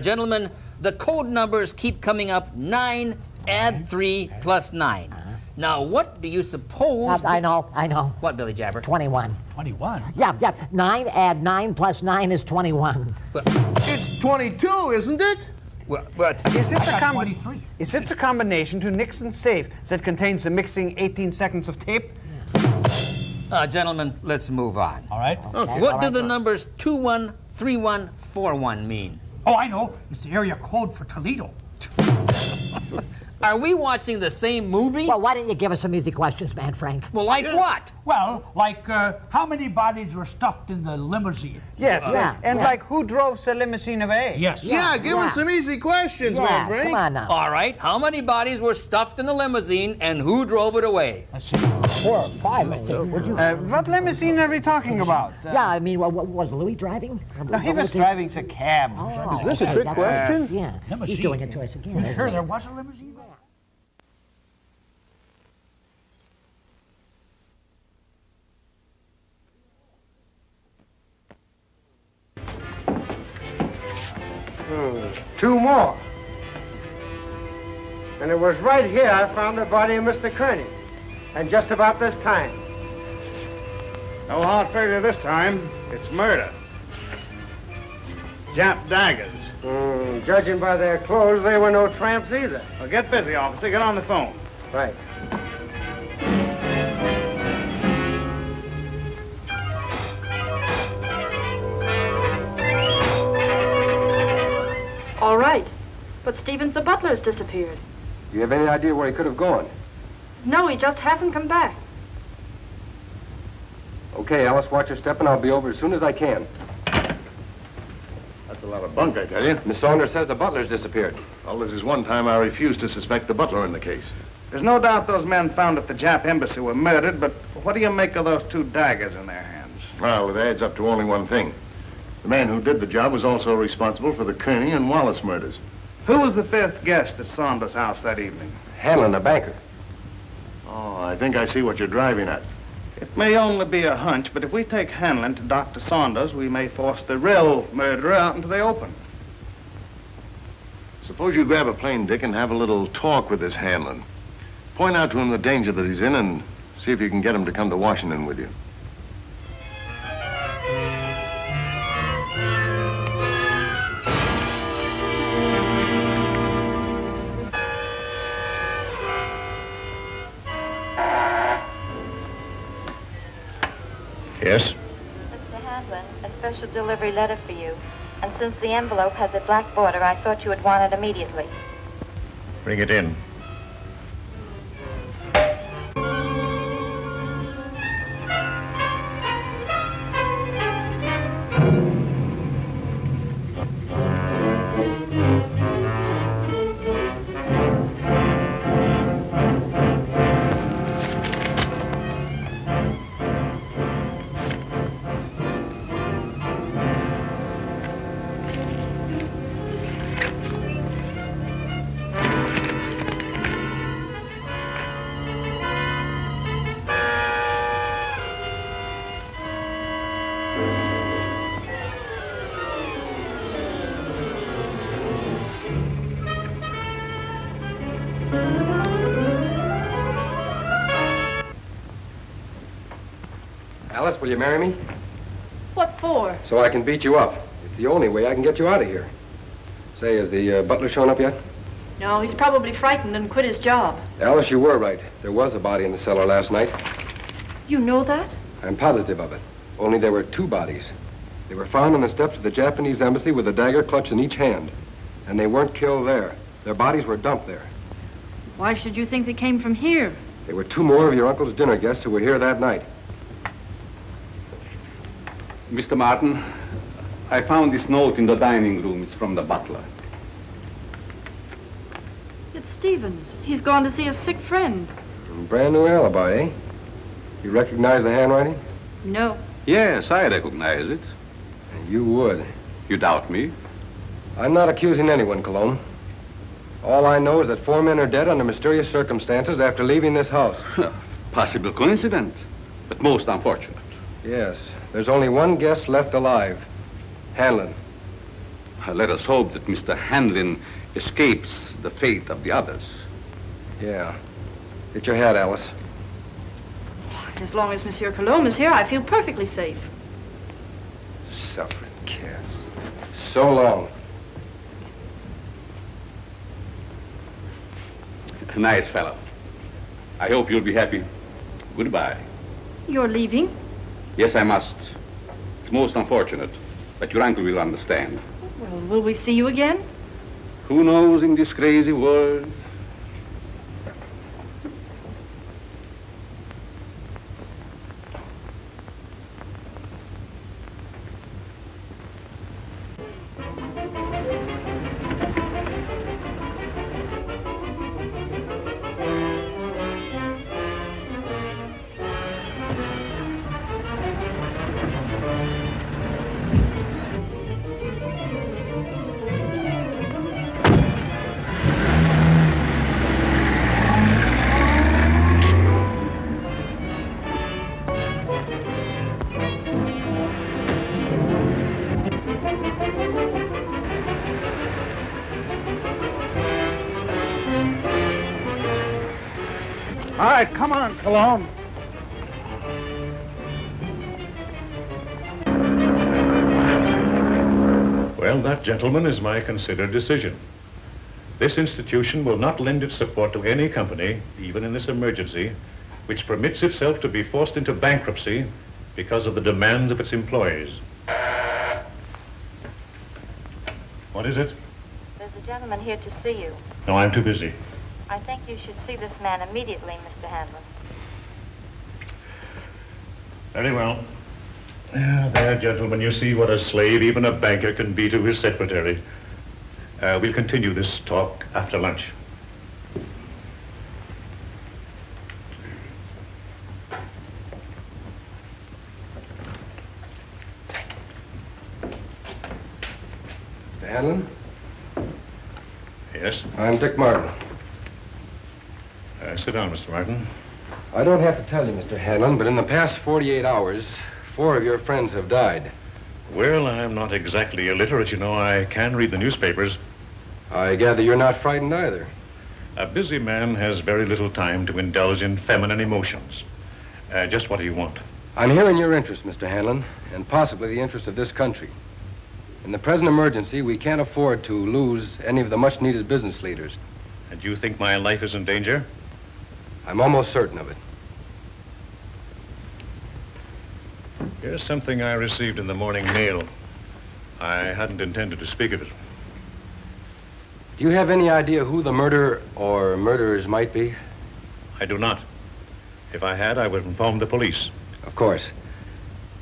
Gentlemen, the code numbers keep coming up. 9, add 3 plus 9. Now, what do you suppose... I know. What, Billy Jabber? 21. 21? Yeah. 9, add 9 plus 9 is 21. It's 22, isn't it? But is it a combination to Nixon safe that contains the mixing 18 seconds of tape? Gentlemen, let's move on. All right. Okay. What do the numbers 21, 31, 41 mean? Oh, I know. It's the area code for Toledo. Are we watching the same movie? Well, why don't you give us some easy questions, man, Frank? Well, like what? Well, like how many bodies were stuffed in the limousine? Yes, and like who drove the limousine away? Yes. Yeah, give us some easy questions, man, Frank. Come on now. All right, how many bodies were stuffed in the limousine and who drove it away? Let's see, 4 or 5, I think. What limousine are we talking about? Yeah, I mean, was Louis driving? No, he was driving the cab. Oh, Is this a trick question? Yeah, Limousine. he's doing it to us again. You sure there was a limousine? 2 more. And it was right here I found the body of Mr. Kearney. And just about this time. No hard failure this time. It's murder. Jap daggers. Judging by their clothes, they were no tramps either. Well, get busy, officer. Get on the phone. Right. All right. But Stevens the butler's disappeared. Do you have any idea where he could have gone? No, he just hasn't come back. Okay, Alice, watch your step and I'll be over as soon as I can. That's a lot of bunk, I tell you. Miss Saunders says the butler's disappeared. Well, this is one time I refused to suspect the butler in the case. There's no doubt those men found at the Jap embassy were murdered, but what do you make of those 2 daggers in their hands? Well, it adds up to only one thing. The man who did the job was also responsible for the Kearney and Wallace murders. Who was the 5th guest at Saunders' house that evening? Hanlon, the banker. Oh, I think I see what you're driving at. It may only be a hunch, but if we take Hanlon to Dr. Saunders, we may force the real murderer out into the open. Suppose you grab a plane, Dick, and have a little talk with this Hanlon. Point out to him the danger that he's in and see if you can get him to come to Washington with you. Yes? Mr. Hanlon, a special delivery letter for you. And since the envelope has a black border, I thought you would want it immediately. Bring it in. Alice, will you marry me? What for? So I can beat you up. It's the only way I can get you out of here. Say, has the butler shown up yet? No, he's probably frightened and quit his job. Alice, you were right. There was a body in the cellar last night. You know that? I'm positive of it. Only there were 2 bodies. They were found on the steps of the Japanese embassy with a dagger clutched in each hand. And they weren't killed there. Their bodies were dumped there. Why should you think they came from here? They were 2 more of your uncle's dinner guests who were here that night. Mr. Martin, I found this note in the dining room. It's from the butler. It's Stevens. He's gone to see a sick friend. Brand new alibi, eh? You recognize the handwriting? No. Yes, I recognize it. You would. You doubt me? I'm not accusing anyone, Cologne. All I know is that 4 men are dead under mysterious circumstances after leaving this house. Possible coincidence, but most unfortunate. Yes. There's only 1 guest left alive. Hanlon. Let us hope that Mr. Hanlon escapes the fate of the others. Yeah. Get your hat, Alice. As long as Monsieur Cologne is here, I feel perfectly safe. Suffering cats. So long. Nice fellow. I hope you'll be happy. Goodbye. You're leaving? Yes, I must. It's most unfortunate, but your uncle will understand. Well, will we see you again? Who knows in this crazy world? All right, come on, Cologne. Well, that, gentlemen, is my considered decision. This institution will not lend its support to any company, even in this emergency, which permits itself to be forced into bankruptcy because of the demands of its employees. What is it? There's a gentleman here to see you. No, I'm too busy. I think you should see this man immediately, Mr. Handlin. Very well. There, gentlemen, you see what a slave even a banker can be to his secretary. We'll continue this talk after lunch. Mr. Hanlon? Yes? I'm Dick Martin. Sit down, Mr. Martin. I don't have to tell you, Mr. Hanlon, but in the past 48 hours, 4 of your friends have died. Well, I'm not exactly illiterate, you know. I can read the newspapers. I gather you're not frightened either. A busy man has very little time to indulge in feminine emotions. Just what do you want? I'm here in your interest, Mr. Hanlon, and possibly the interest of this country. In the present emergency, we can't afford to lose any of the much-needed business leaders. And you think my life is in danger? I'm almost certain of it. Here's something I received in the morning mail. I hadn't intended to speak of it. Do you have any idea who the murderer or murderers might be? I do not. If I had, I would inform the police. Of course.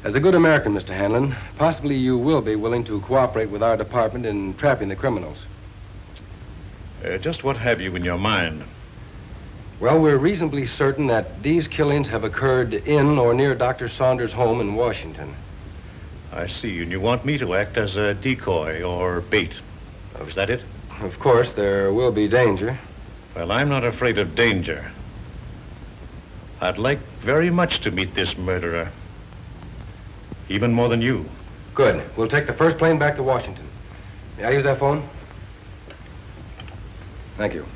As a good American, Mr. Hanlon, possibly you will be willing to cooperate with our department in trapping the criminals. Just what have you in your mind? Well, we're reasonably certain that these killings have occurred in or near Dr. Saunders' home in Washington. I see, and you want me to act as a decoy or bait. Is that it? Of course, there will be danger. Well, I'm not afraid of danger. I'd like very much to meet this murderer. Even more than you. Good. We'll take the first plane back to Washington. May I use that phone? Thank you.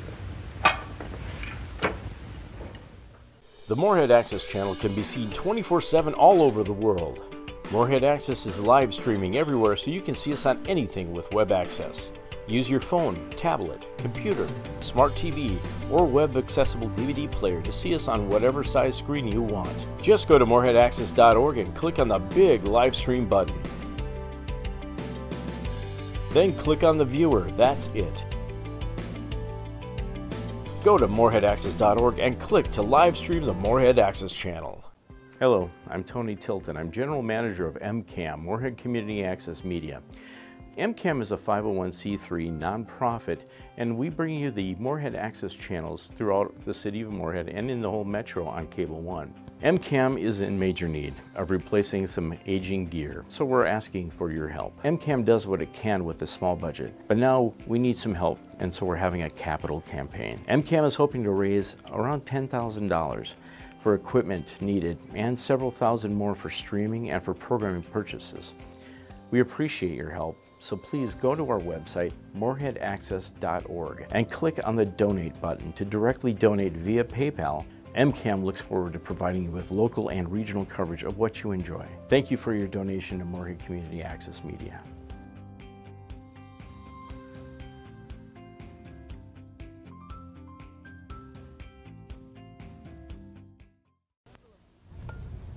The Morehead Access channel can be seen 24/7 all over the world. Morehead Access is live streaming everywhere, so you can see us on anything with web access. Use your phone, tablet, computer, smart TV, or web-accessible DVD player to see us on whatever size screen you want. Just go to moreheadaccess.org and click on the big live stream button. Then click on the viewer. That's it. Go to moreheadaccess.org and click to live stream the Morehead Access channel. Hello, I'm Tony Tilton. I'm General Manager of MCAM, Morehead Community Access Media. MCAM is a 501c3 nonprofit, and we bring you the Morehead Access channels throughout the city of Morehead and in the whole metro on Cable One. MCAM is in major need of replacing some aging gear, so we're asking for your help. MCAM does what it can with a small budget, but now we need some help, and so we're having a capital campaign. MCAM is hoping to raise around $10,000 for equipment needed and several thousand more for streaming and for programming purchases. We appreciate your help, so please go to our website, moreheadaccess.org, and click on the donate button to directly donate via PayPal. MCAM looks forward to providing you with local and regional coverage of what you enjoy. Thank you for your donation to Morehead Community Access Media.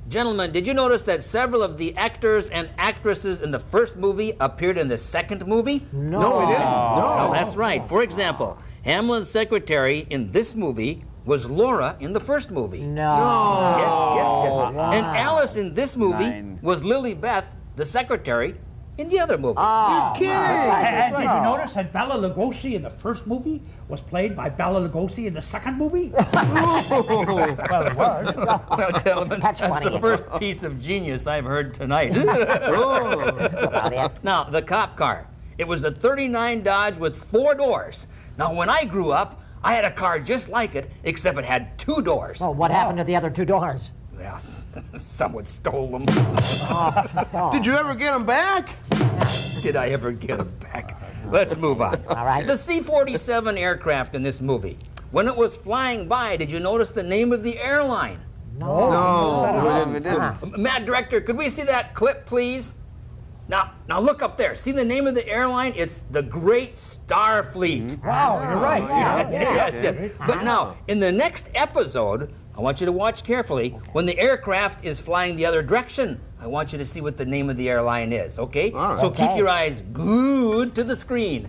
Gentlemen, did you notice that several of the actors and actresses in the first movie appeared in the second movie? No, we didn't. No, that's right. For example, Hamlin's secretary in this movie was Laura in the first movie. No. Yes. Wow. And Alice in this movie was Lily Beth, the secretary, in the other movie. Oh, That's right. Did you notice that Bela Lugosi in the first movie was played by Bela Lugosi in the second movie? Well, gentlemen, that's the first piece of genius I've heard tonight. Now, the cop car. It was a '39 Dodge with 4 doors. Now, when I grew up, I had a car just like it, except it had 2 doors. Well, what happened to the other 2 doors? Well, someone stole them. Did you ever get them back? Did I ever get them back? Let's move on. All right. The C-47 aircraft in this movie when it was flying by, did you notice the name of the airline? No, we didn't. Matt, director, could we see that clip, please? Now look up there. See the name of the airline? It's the Great Starfleet. Wow, you're right. Yes. But now, in the next episode, I want you to watch carefully. When the aircraft is flying the other direction, I want you to see what the name of the airline is, okay? All right. So keep your eyes glued to the screen.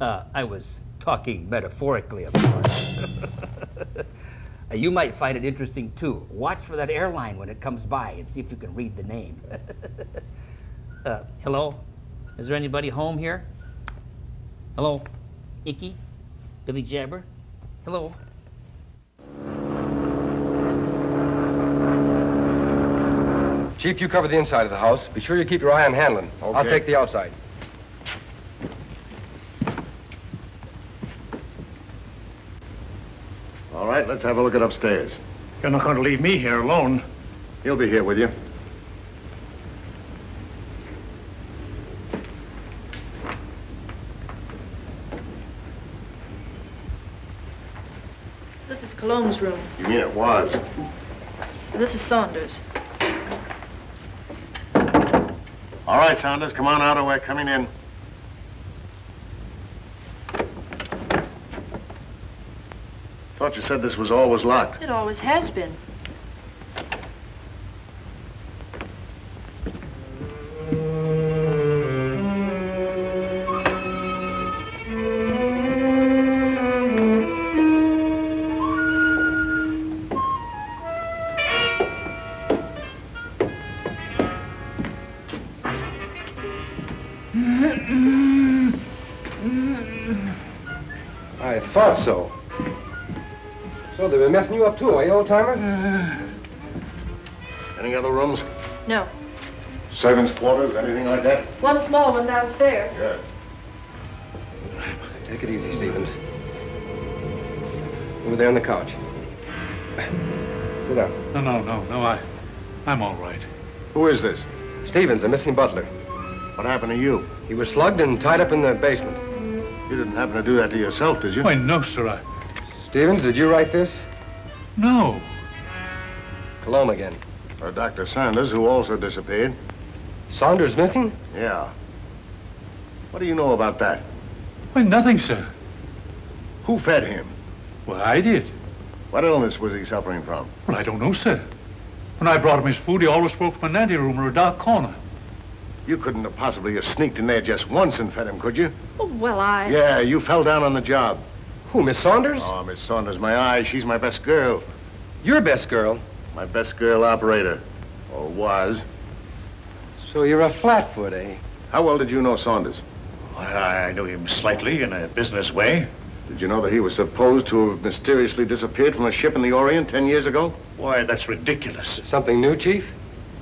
I was talking metaphorically, of course. You might find it interesting, too. Watch for that airline when it comes by and see if you can read the name. Hello? Is there anybody home here? Hello? Icky? Billy Jabber? Hello? Chief, you cover the inside of the house. Be sure you keep your eye on Hanlon. Okay. I'll take the outside. All right, let's have a look at upstairs. You're not going to leave me here alone. He'll be here with you. This is Cologne's room. You mean it was? This is Saunders. All right, Saunders, come on out or we're coming in. Thought you said this was always locked. It always has been. I thought so. So they've been messing you up too, eh, old-timer? Any other rooms? No. Servants' quarters, anything like that? One small one downstairs. Good. Take it easy, Stevens. Over there on the couch. Sit down. No, I'm all right. Who is this? Stevens, the missing butler. What happened to you? He was slugged and tied up in the basement. You didn't happen to do that to yourself, did you? Why, no, sir. Stevens, did you write this? No. Cologne again. Dr. Saunders, who also disappeared. Saunders missing? Yeah. What do you know about that? Why, nothing, sir. Who fed him? Well, I did. What illness was he suffering from? Well, I don't know, sir. When I brought him his food, he always spoke from an anteroom or a dark corner. You couldn't have possibly have sneaked in there just once and fed him, could you? Oh, well, I... Yeah, you fell down on the job. Who, Miss Saunders? Oh, Miss Saunders, my eye. She's my best girl. Your best girl? My best girl operator. Or was. So you're a flatfoot, eh? How well did you know Saunders? I knew him slightly in a business way. Did you know that he was supposed to have mysteriously disappeared from a ship in the Orient 10 years ago? Why, that's ridiculous. Something new, Chief?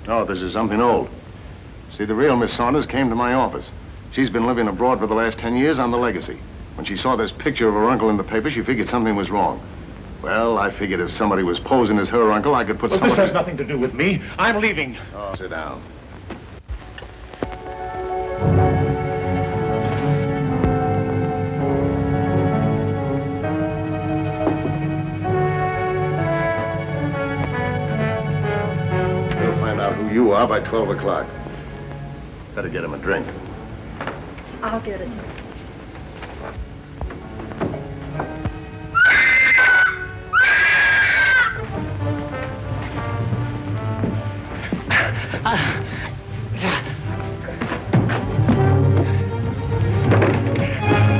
Oh, this is something old. See, the real Miss Saunders came to my office. She's been living abroad for the last 10 years on the legacy. When she saw this picture of her uncle in the paper, she figured something was wrong. Well, I figured if somebody was posing as her uncle, I could put This has nothing to do with me. I'm leaving. Oh, sit down. We'll find out who you are by 12 o'clock. Better get him a drink. I'll get it.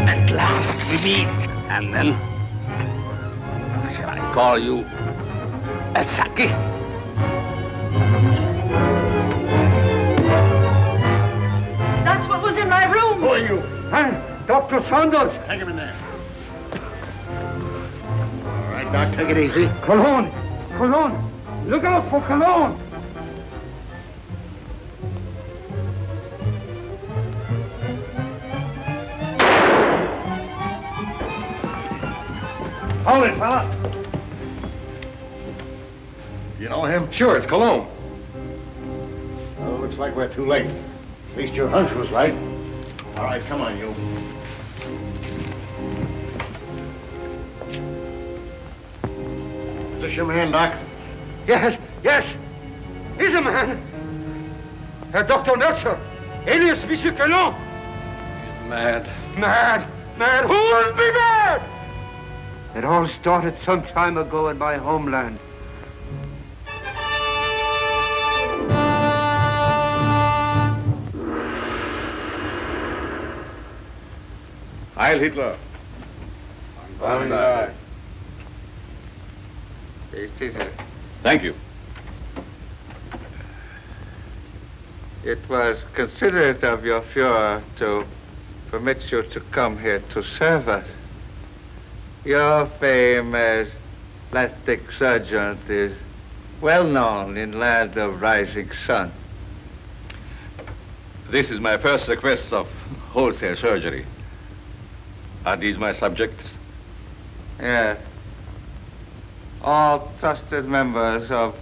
At last we meet. And then, shall I call you Saki? That's what was in my room. Who are you? I'm Dr. Saunders. Take him in there. All right, Doc, take it easy. Cologne! Cologne! Look out for Cologne! Hold it, fella. You know him? Sure, it's Cologne. Well, looks like we're too late. At least your hunch was right. All right, come on, you. Is this your man, Doc? Yes, yes. He's a man. Herr Dr. Melcher, alias Monsieur Kellogg. He's mad. Mad, mad. Who wouldn't be mad? It all started some time ago in my homeland. Heil Hitler. Thank you. It was considerate of your Fuhrer to permit you to come here to serve us. Your fame as plastic surgeon is well known in land of rising sun. This is my first request of wholesale surgery. Are these my subjects? Yes. All trusted members of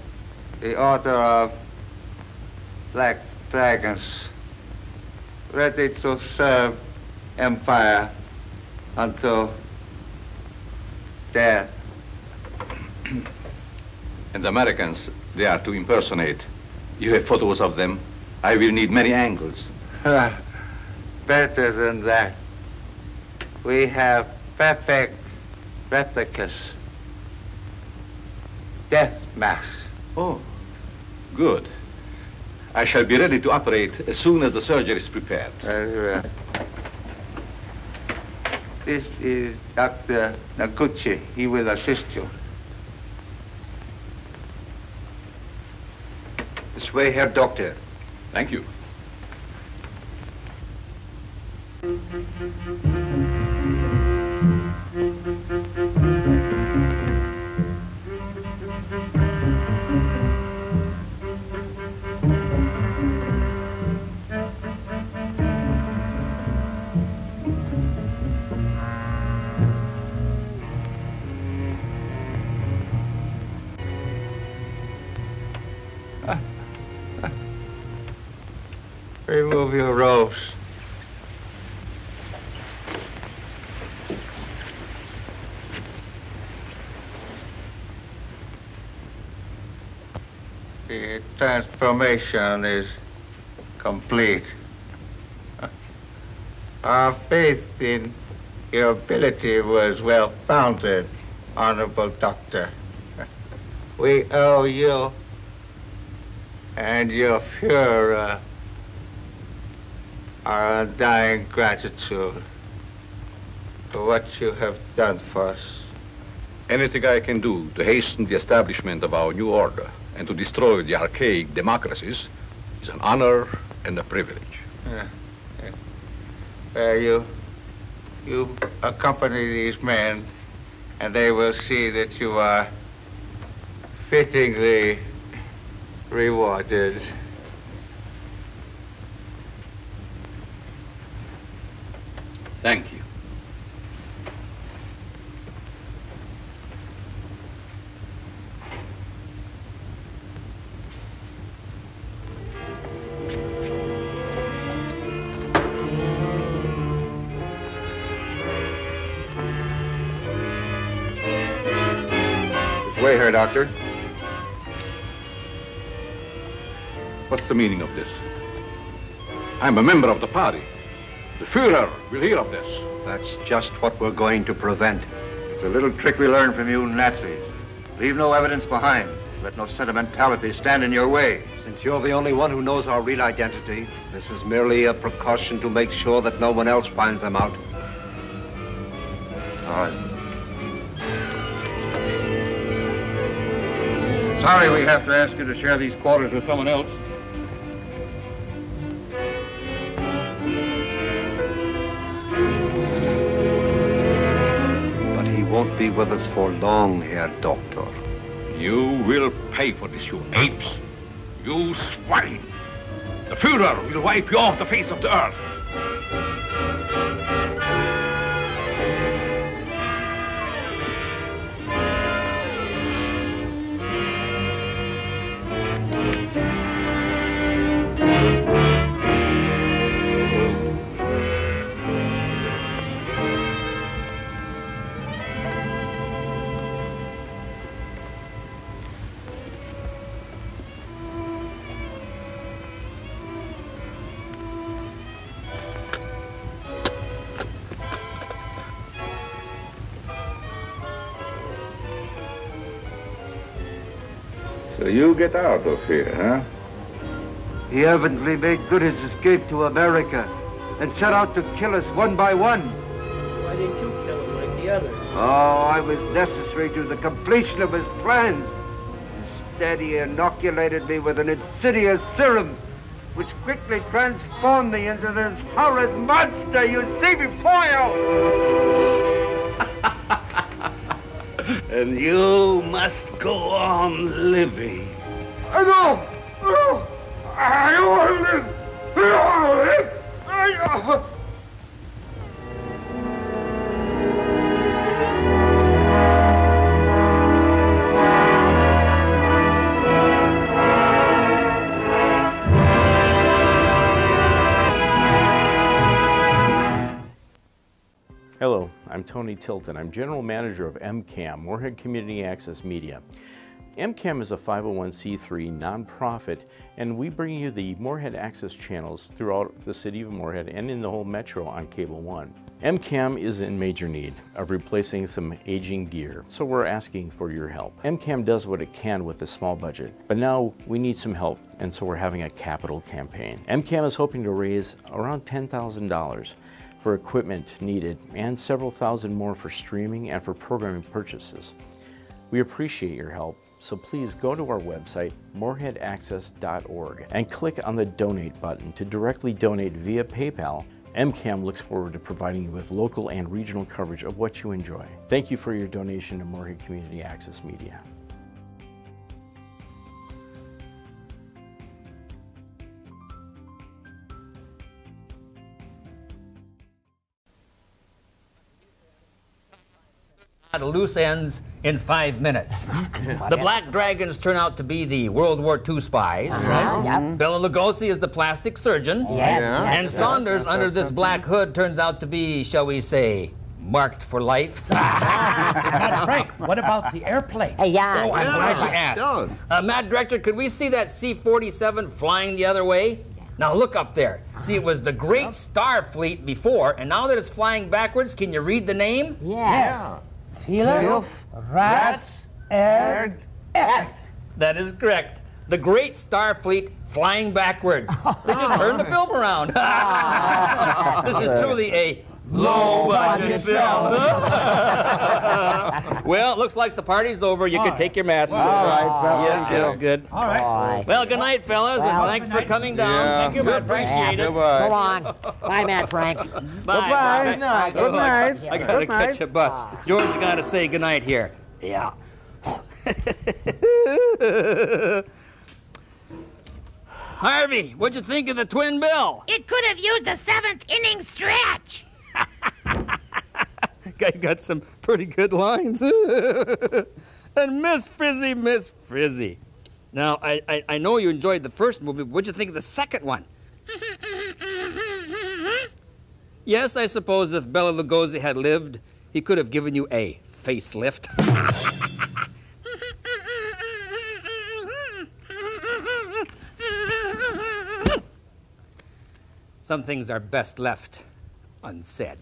the Order of Black Dragons, ready to serve Empire until death. And the Americans, they are to impersonate. You have photos of them. I will need many angles. Better than that. We have perfect replicas. Death masks. Oh, good. I shall be ready to operate as soon as the surgery is prepared. Very well. This is Dr. Noguchi. He will assist you. This way, Herr Doctor. Thank you. Remove your robes. The transformation is complete. Our faith in your ability was well founded, Honorable Doctor. We owe you and your Fuhrer our undying gratitude for what you have done for us. Anything I can do to hasten the establishment of our new order and to destroy the archaic democracies is an honor and a privilege. You accompany these men, and they will see that you are fittingly rewarded. Thank you. This way, Herr Doctor. What's the meaning of this? I'm a member of the party. The Fuhrer will hear of this. That's just what we're going to prevent. It's a little trick we learned from you Nazis. Leave no evidence behind. Let no sentimentality stand in your way. Since you're the only one who knows our real identity, this is merely a precaution to make sure that no one else finds them out. All right. Sorry we have to ask you to share these quarters with someone else. Won't be with us for long, Herr Doctor. You will pay for this, you apes. You swine. The Fuhrer will wipe you off the face of the earth. So you get out of here, huh? He evidently made good his escape to America and set out to kill us one by one. Why didn't you kill him like the others? Oh, I was necessary to the completion of his plans. Instead, he inoculated me with an insidious serum, which quickly transformed me into this horrid monster you see before you. And you must go on living. No! I don't want to live! I don't want to live! Hello, I'm Tony Tilton. I'm General Manager of MCAM, Moorhead Community Access Media. MCAM is a 501c3 nonprofit, and we bring you the Moorhead Access channels throughout the city of Moorhead and in the whole metro on Cable One. MCAM is in major need of replacing some aging gear, so we're asking for your help. MCAM does what it can with a small budget, but now we need some help, and so we're having a capital campaign. MCAM is hoping to raise around $10,000 for equipment needed and several thousand more for streaming and for programming purchases. We appreciate your help, so please go to our website, moorheadaccess.org, and click on the Donate button to directly donate via PayPal. MCAM looks forward to providing you with local and regional coverage of what you enjoy. Thank you for your donation to Moorhead Community Access Media. Loose ends in 5 minutes. The Black Dragons turn out to be the World War II spies. Bela Lugosi is the plastic surgeon. And Saunders, under this black hood, turns out to be, shall we say, marked for life. Matt Frank, what about the airplane? Oh, I'm glad you asked. Matt Director, could we see that C-47 flying the other way? Now look up there. See, it was the Great Starfleet before, and now that it's flying backwards, can you read the name? Yes. Teal, Rats, Erd, Echt. That is correct. The Great Starfleet flying backwards. They just turned the film around. This is truly a low-budget film. Well, it looks like the party's over. You can take your masks off. All right, well, yeah, good. All right. Well, good night, fellas, and thanks for coming down. Thank you, Sure appreciate it. So long. Bye, Matt Frank. Bye. Good night. Good night. I gotta catch a bus. George gotta say good night here. Yeah. Harvey, what'd you think of the twin bill? It could have used a 7th inning stretch. Guy got some pretty good lines. And Miss Frizzy. Now, I know you enjoyed the first movie, but what'd you think of the second one? Yes, I suppose if Bela Lugosi had lived, he could have given you a facelift. Some things are best left unsaid.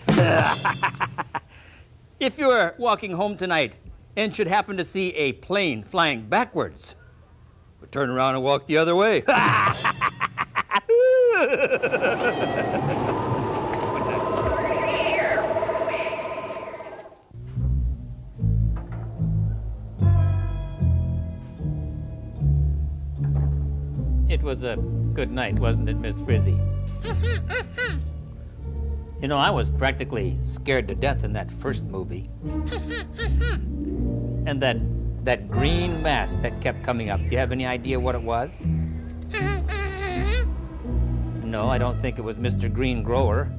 If you are walking home tonight and should happen to see a plane flying backwards, turn around and walk the other way. It was a good night, wasn't it, Miss Frizzy? You know, I was practically scared to death in that first movie. And that green mask that kept coming up, do you have any idea what it was? No, I don't think it was Mr. Green Grower.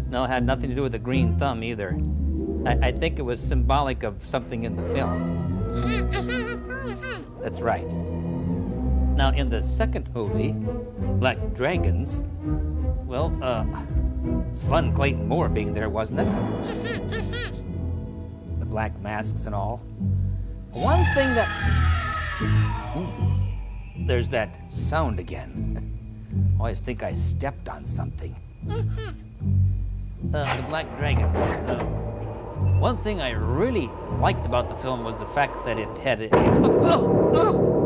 No, it had nothing to do with the green thumb either. I think it was symbolic of something in the film. That's right. Now, in the second movie, Black Dragons, well, it's fun Clayton Moore being there, wasn't it? The black masks and all. One thing that... there's that sound again. I always think I stepped on something. The Black Dragons. One one thing I really liked about the film was the fact that it had a